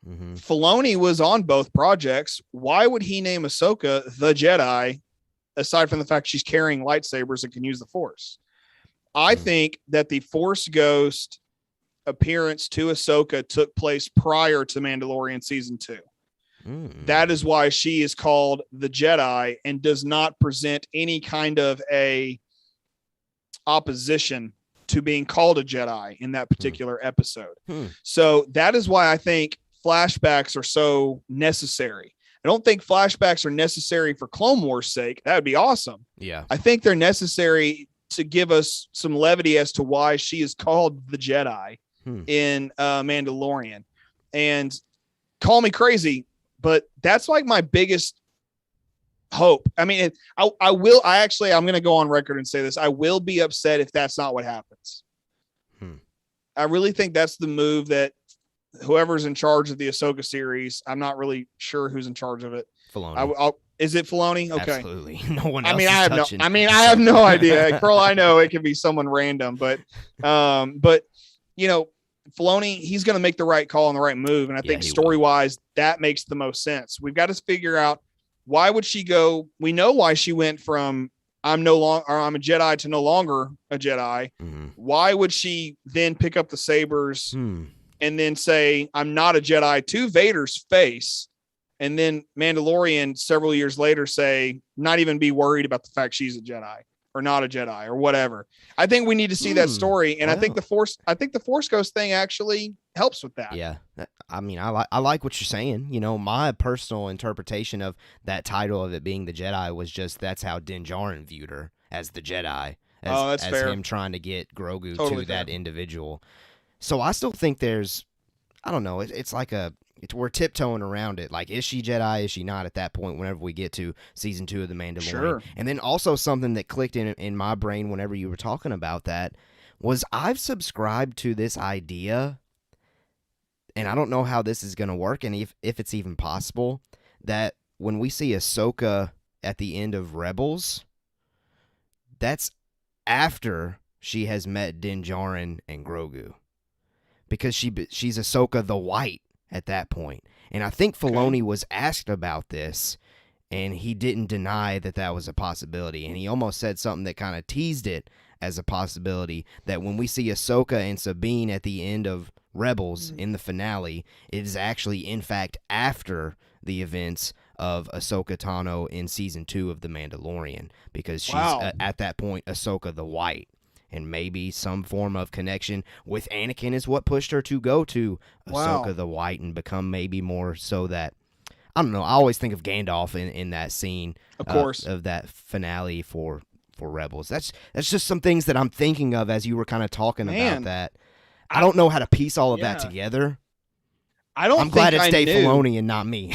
Filoni was on both projects. Why would he name Ahsoka the Jedi, aside from the fact she's carrying lightsabers and can use the Force? I think that the Force Ghost appearance to Ahsoka took place prior to Mandalorian season 2. That is why she is called the Jedi and does not present any kind of a opposition to being called a Jedi in that particular episode. So that is why I think flashbacks are so necessary. I don't think flashbacks are necessary for Clone Wars' sake. That would be awesome. Yeah. I think they're necessary to give us some levity as to why she is called the Jedi in Mandalorian. And call me crazy, but that's like my biggest hope. I mean, I'm going to go on record and say this. I will be upset if that's not what happens. I really think that's the move that whoever's in charge of the Ahsoka series, I'm not really sure who's in charge of it. Filoni. Is it Filoni? Okay. Absolutely. No one else. I have no idea. For all I know, it could be someone random, but Filoni, he's going to make the right call and the right move. And I think story-wise, that makes the most sense. We've got to figure out, why would she go? We know why she went from I'm a Jedi to no longer a Jedi. Why would she then pick up the sabers and then say, I'm not a Jedi to Vader's face? And then Mandalorian several years later say, not even be worried about the fact she's a Jedi or not a Jedi or whatever. I think we need to see that story. And I think the Force Ghost thing actually helps with that. Yeah. I mean, I like what you're saying. My personal interpretation of that title of it being the Jedi was just, that's how Din Djarin viewed her, as the Jedi. As fair. Him trying to get Grogu to that individual. So I still think there's, I don't know, it's like we're tiptoeing around it. Like, is she Jedi? Is she not at that point whenever we get to season 2 of The Mandalorian? Sure. And then also something that clicked in my brain whenever you were talking about that was, I've subscribed to this idea, and I don't know how this is going to work and if it's even possible, that when we see Ahsoka at the end of Rebels, that's after she has met Din Djarin and Grogu. Because she's Ahsoka the White at that point. And I think Filoni was asked about this, and he didn't deny that was a possibility. And he almost said something that kind of teased it as a possibility, that when we see Ahsoka and Sabine at the end of Rebels in the finale, it is actually, in fact, after the events of Ahsoka Tano in season 2 of The Mandalorian, because she's at that point Ahsoka the White. And maybe some form of connection with Anakin is what pushed her to go to Ahsoka the White and become maybe more so that, I don't know, I always think of Gandalf in that scene, of course, of that finale for Rebels. That's just some things that I'm thinking of as you were kind of talking about that. I don't know how to piece all of that together. I'm glad it's Dave Filoni and not me.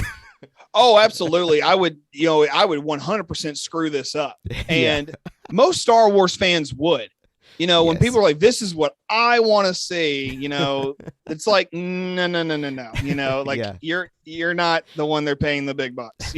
Oh, absolutely. I would 100% screw this up. And most Star Wars fans would. When people are like, this is what I want to see, it's like, no. Like you're not the one they're paying the big bucks.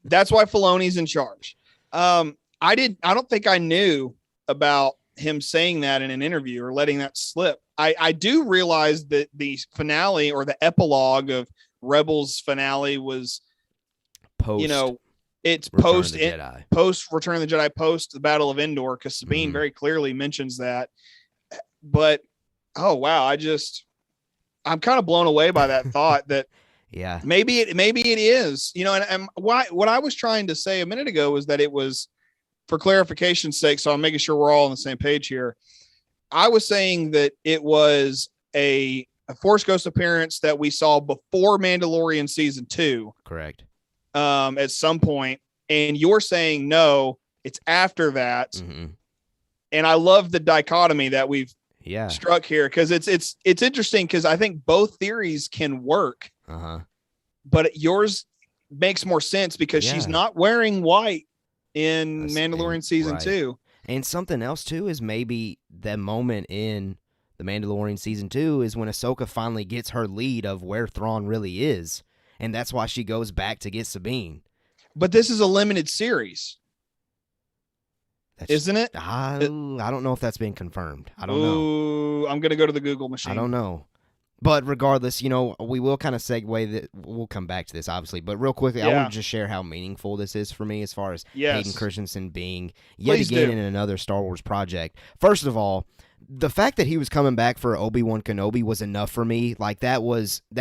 That's why Filoni's in charge. I don't think I knew about him saying that in an interview or letting that slip. I do realize that the finale or the epilogue of Rebels finale was post. It's post Return of the Jedi, post the Battle of Endor, because Sabine very clearly mentions that. But oh wow, I'm kind of blown away by that thought that maybe it is, and what I was trying to say a minute ago was that it was, for clarification's sake, so I'm making sure we're all on the same page here. I was saying that it was a Force Ghost appearance that we saw before Mandalorian season 2. Correct. At some point, and you're saying no, it's after that. And I love the dichotomy that we've struck here, because it's interesting, because I think both theories can work, but yours makes more sense because she's not wearing white in Mandalorian season 2. And something else too is maybe that moment in the Mandalorian season 2 is when Ahsoka finally gets her lead of where Thrawn really is. And that's why she goes back to get Sabine. But this is a limited series, isn't it? I don't know if that's been confirmed. I don't know. I'm going to go to the Google machine. I don't know. But regardless, we will kind of segue that. We'll come back to this, obviously. But real quickly, I want to just share how meaningful this is for me as far as Hayden Christensen being yet again in another Star Wars project. First of all, the fact that he was coming back for Obi-Wan Kenobi was enough for me. Like, that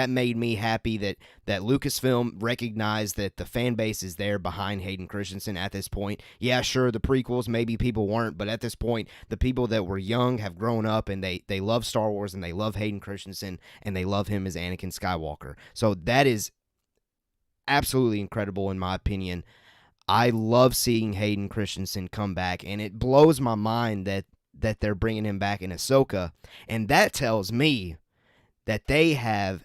made me happy that Lucasfilm recognized that the fan base is there behind Hayden Christensen at this point. Yeah, sure, the prequels, maybe people weren't, but at this point, the people that were young have grown up, and they love Star Wars, and they love Hayden Christensen, and they love him as Anakin Skywalker. So that is absolutely incredible in my opinion. I love seeing Hayden Christensen come back, and it blows my mind that they're bringing him back in Ahsoka, and that tells me that they have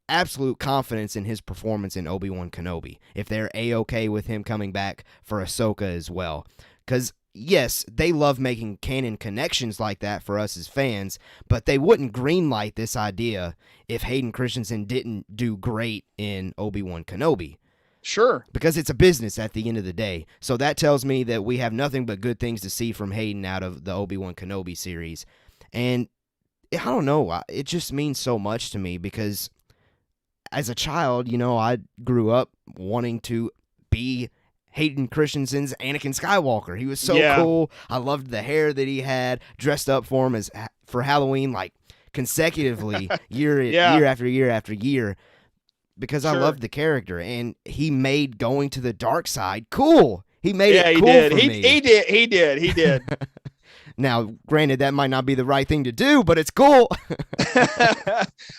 absolute confidence in his performance in Obi-Wan Kenobi, if they're A-okay with him coming back for Ahsoka as well. Because, yes, they love making canon connections like that for us as fans, but they wouldn't greenlight this idea if Hayden Christensen didn't do great in Obi-Wan Kenobi. Sure. Because it's a business at the end of the day. So that tells me that we have nothing but good things to see from Hayden out of the Obi-Wan Kenobi series. And I don't know, it just means so much to me because as a child, I grew up wanting to be Hayden Christensen's Anakin Skywalker. He was so cool. I loved the hair that he had, dressed up for him for Halloween, like consecutively year after year after year. Because I loved the character, and he made going to the dark side cool. He made it cool for me. He did. Now, granted, that might not be the right thing to do, but it's cool.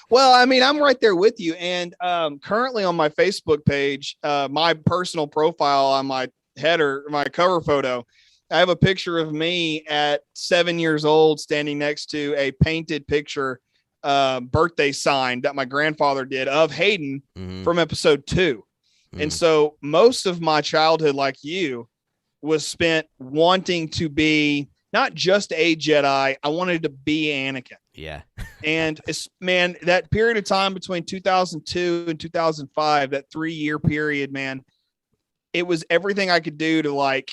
Well, I mean, I'm right there with you. And currently on my Facebook page, my personal profile on my header, my cover photo, I have a picture of me at 7 years old standing next to a painted picture birthday sign that my grandfather did of Hayden from episode 2. And so most of my childhood, like you, was spent wanting to be not just a Jedi. I wanted to be Anakin. Yeah. And man, that period of time between 2002 and 2005, that 3-year period, man, it was everything I could do to like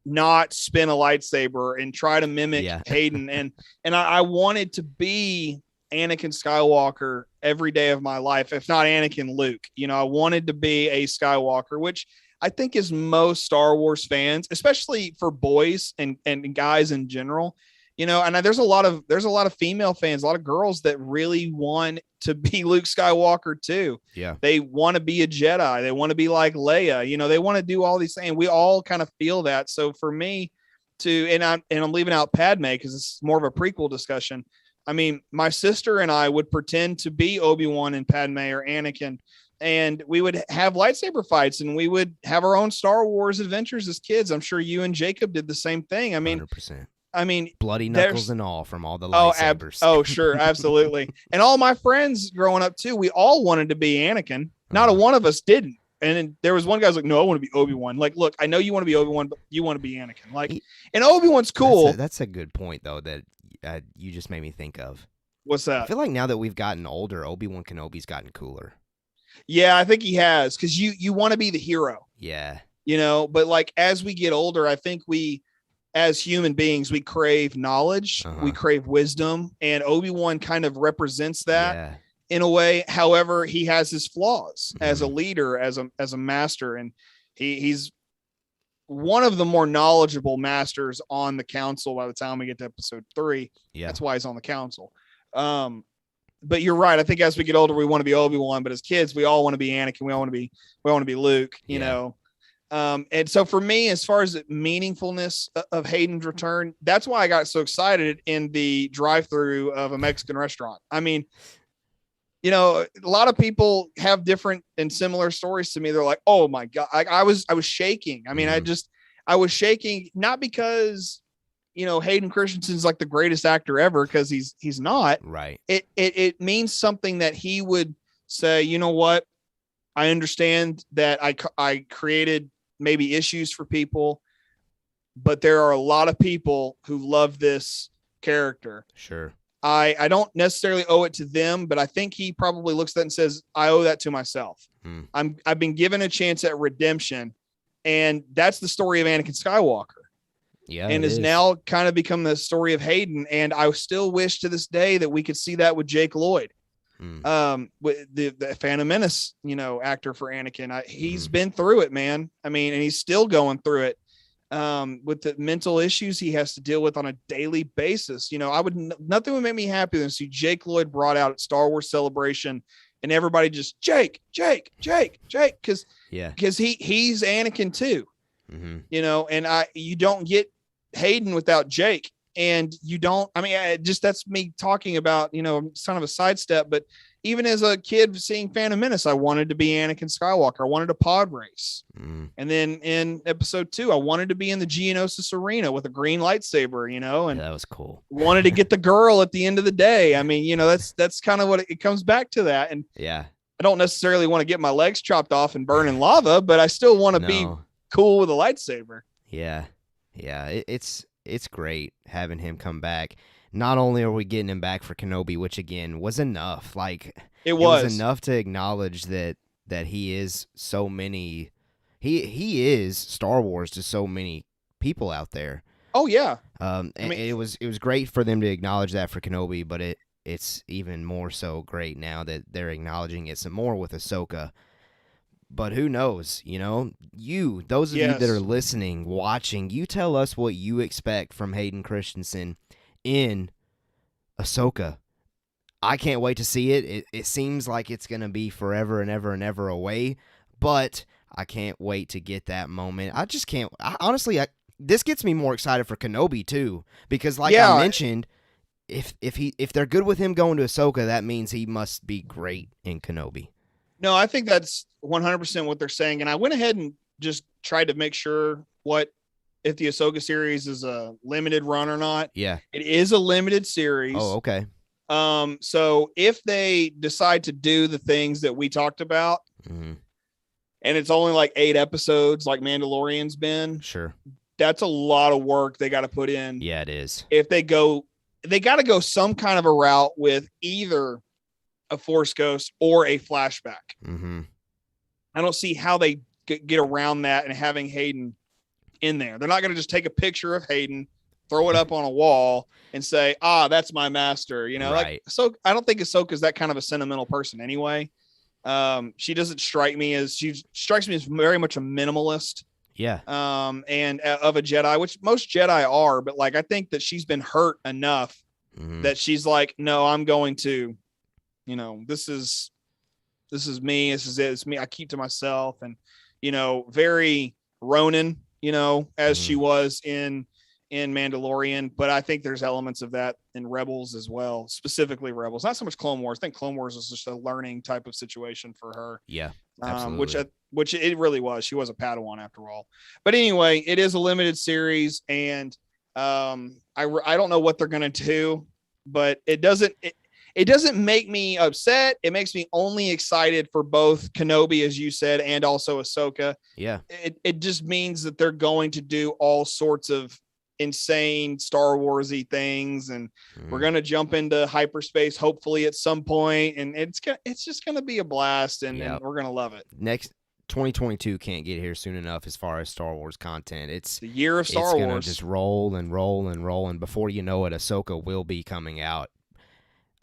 not spin a lightsaber and try to mimic Hayden. And I wanted to be Anakin Skywalker every day of my life, if not Anakin Luke. I wanted to be a Skywalker, which I think is most Star Wars fans, especially for boys and guys in general, You know, and there's a lot of female fans, a lot of girls that really want to be Luke Skywalker too. Yeah. They want to be a Jedi. They want to be like Leia. You know, they want to do all these things. We all kind of feel that. So for me and I'm leaving out Padme because it's more of a prequel discussion. I mean, my sister and I would pretend to be Obi-Wan and Padme or Anakin, and we would have lightsaber fights and we would have our own Star Wars adventures as kids. I'm sure you and Jacob did the same thing. I mean, 100%. Bloody knuckles and all from all the lightsabers. Sure. Absolutely. And all my friends growing up too, we all wanted to be Anakin. Not a one of us didn't. And then there was one guy who's like, no, I want to be Obi-Wan. Like, look, I know you want to be Obi-Wan, but you want to be Anakin. Like, and Obi-Wan's cool. That's a good point though, that you just made me think of. What's that? I feel like now that we've gotten older, Obi-Wan Kenobi's gotten cooler. Yeah, I think he has. Cause you want to be the hero. Yeah. You know, but like, as we get older, I think as human beings, we crave knowledge, we crave wisdom, and Obi-Wan kind of represents that in a way. However, he has his flaws as a leader, as a master, and he's one of the more knowledgeable masters on the council by the time we get to episode 3. Yeah. That's why he's on the council. But you're right. I think as we get older, we want to be Obi-Wan, but as kids, we all want to be Anakin. We all want to be Luke, you know? And so for me, as far as the meaningfulness of Hayden's return, that's why I got so excited in the drive-through of a Mexican restaurant. I mean, you know, a lot of people have different and similar stories to me. They're like, oh my God, I was shaking. I mean, I was shaking, not because, you know, Hayden Christensen's like the greatest actor ever, because he's not. Right. It means something that he would say, you know what? I understand that I created maybe issues for people, but there are a lot of people who love this character. Sure. I don't necessarily owe it to them, but I think he probably looks at that and says, I owe that to myself. I've been given a chance at redemption, and that's the story of Anakin Skywalker. Yeah. And is now kind of become the story of Hayden. And I still wish to this day that we could see that with Jake Lloyd. With the Phantom Menace, you know, actor for Anakin. He's been through it, man. I mean, and he's still going through it with the mental issues he has to deal with on a daily basis. You know, nothing would make me happier than see Jake Lloyd brought out at Star Wars Celebration and everybody just Jake, because he's Anakin too. You know, and you don't get Hayden without Jake. And you don't, I mean, that's me talking about, you know, kind of a sidestep, but even as a kid seeing Phantom Menace, I wanted to be Anakin Skywalker. I wanted a pod race. And then in episode 2, I wanted to be in the Geonosis arena with a green lightsaber, you know, and that was cool. Wanted to get the girl at the end of the day. I mean, you know, that's kind of what it comes back to that. And yeah, I don't necessarily want to get my legs chopped off and burn in lava, but I still want to be cool with a lightsaber. Yeah. Yeah. It's great having him come back. Not only are we getting him back for Kenobi, which again was enough. Like it was enough to acknowledge that he is so many. He is Star Wars to so many people out there. Oh yeah. And it was great for them to acknowledge that for Kenobi, but it's even more so great now that they're acknowledging it some more with Ahsoka. But who knows, you know, those of you that are listening, watching, you tell us what you expect from Hayden Christensen in Ahsoka. I can't wait to see it. It seems like it's going to be forever and ever and ever away, but I can't wait to get that moment. I just can't. Honestly, this gets me more excited for Kenobi too, because like I mentioned, if they're good with him going to Ahsoka, that means he must be great in Kenobi. No, I think that's 100% what they're saying. And I went ahead and just tried to make sure if the Ahsoka series is a limited run or not. Yeah. It is a limited series. Oh, okay. So if they decide to do the things that we talked about, and it's only like 8 episodes, like Mandalorian's been, sure, that's a lot of work they got to put in. Yeah, it is. If they got to go some kind of a route with either a Force Ghost or a flashback. I don't see how they get around that and having Hayden in there. They're not going to just take a picture of Hayden, throw it up on a wall, and say, that's my master. You know, right. So I don't think Ahsoka's that kind of a sentimental person anyway. She doesn't strike me as, she strikes me as very much a minimalist. Yeah. And of a Jedi, which most Jedi are, but like I think that she's been hurt enough that she's like, no, I'm going to, this is me. This is it. It's me. I keep to myself, and very Ronin, as she was in Mandalorian, but I think there's elements of that in Rebels as well, specifically Rebels. Not so much Clone Wars. I think Clone Wars was just a learning type of situation for her. Yeah, absolutely. Which it really was. She was a Padawan after all. But anyway, it is a limited series, and I don't know what they're gonna do, but it doesn't make me upset. It makes me only excited for both Kenobi, as you said, and also Ahsoka. Yeah. It just means that they're going to do all sorts of insane Star Warsy things, and we're going to jump into hyperspace hopefully at some point, and it's just going to be a blast, and we're going to love it. Next 2022 can't get here soon enough as far as Star Wars content. It's the year of Star Wars. It's going to just roll and roll and roll, and before you know it, Ahsoka will be coming out.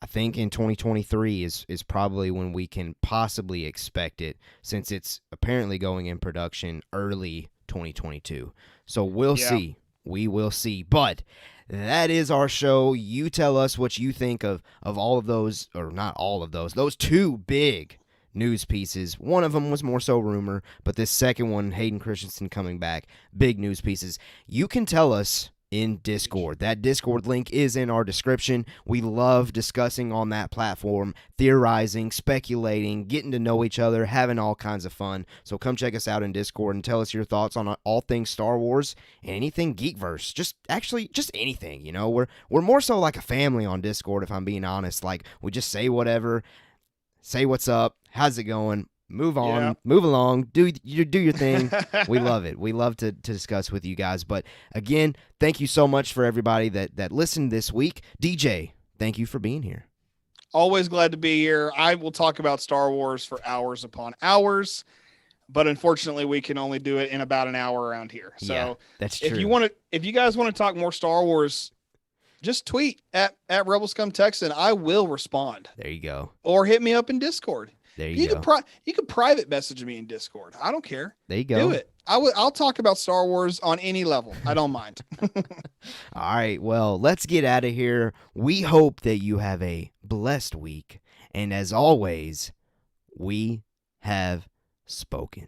I think in 2023 is probably when we can possibly expect it, since it's apparently going in production early 2022. So we'll see. We will see. But that is our show. You tell us what you think of all of those, or not all of those two big news pieces. One of them was more so rumor, but this second one, Hayden Christensen coming back, big news pieces. You can tell us in Discord. That Discord link is in our description. We love discussing on that platform, theorizing, speculating, getting to know each other, having all kinds of fun. So come check us out in Discord and tell us your thoughts on all things Star Wars and anything Geekverse. Just anything, We're more so like a family on Discord, if I'm being honest. Like, we just say whatever, say what's up, how's it going, move on, move along, do your thing. We love it. We love to discuss with you guys. But again, thank you so much for everybody that listened this week. DJ, thank you for being here. Always glad to be here. I will talk about Star Wars for hours upon hours, but unfortunately we can only do it in about an hour around here. So that's true. If you guys want to talk more Star Wars, just tweet at RebelsComeTexan. I will respond. There you go. Or hit me up in Discord. There you go. You can private message me in Discord. I don't care. There you go. Do it. I'll talk about Star Wars on any level. I don't mind. All right. Well, let's get out of here. We hope that you have a blessed week. And as always, we have spoken.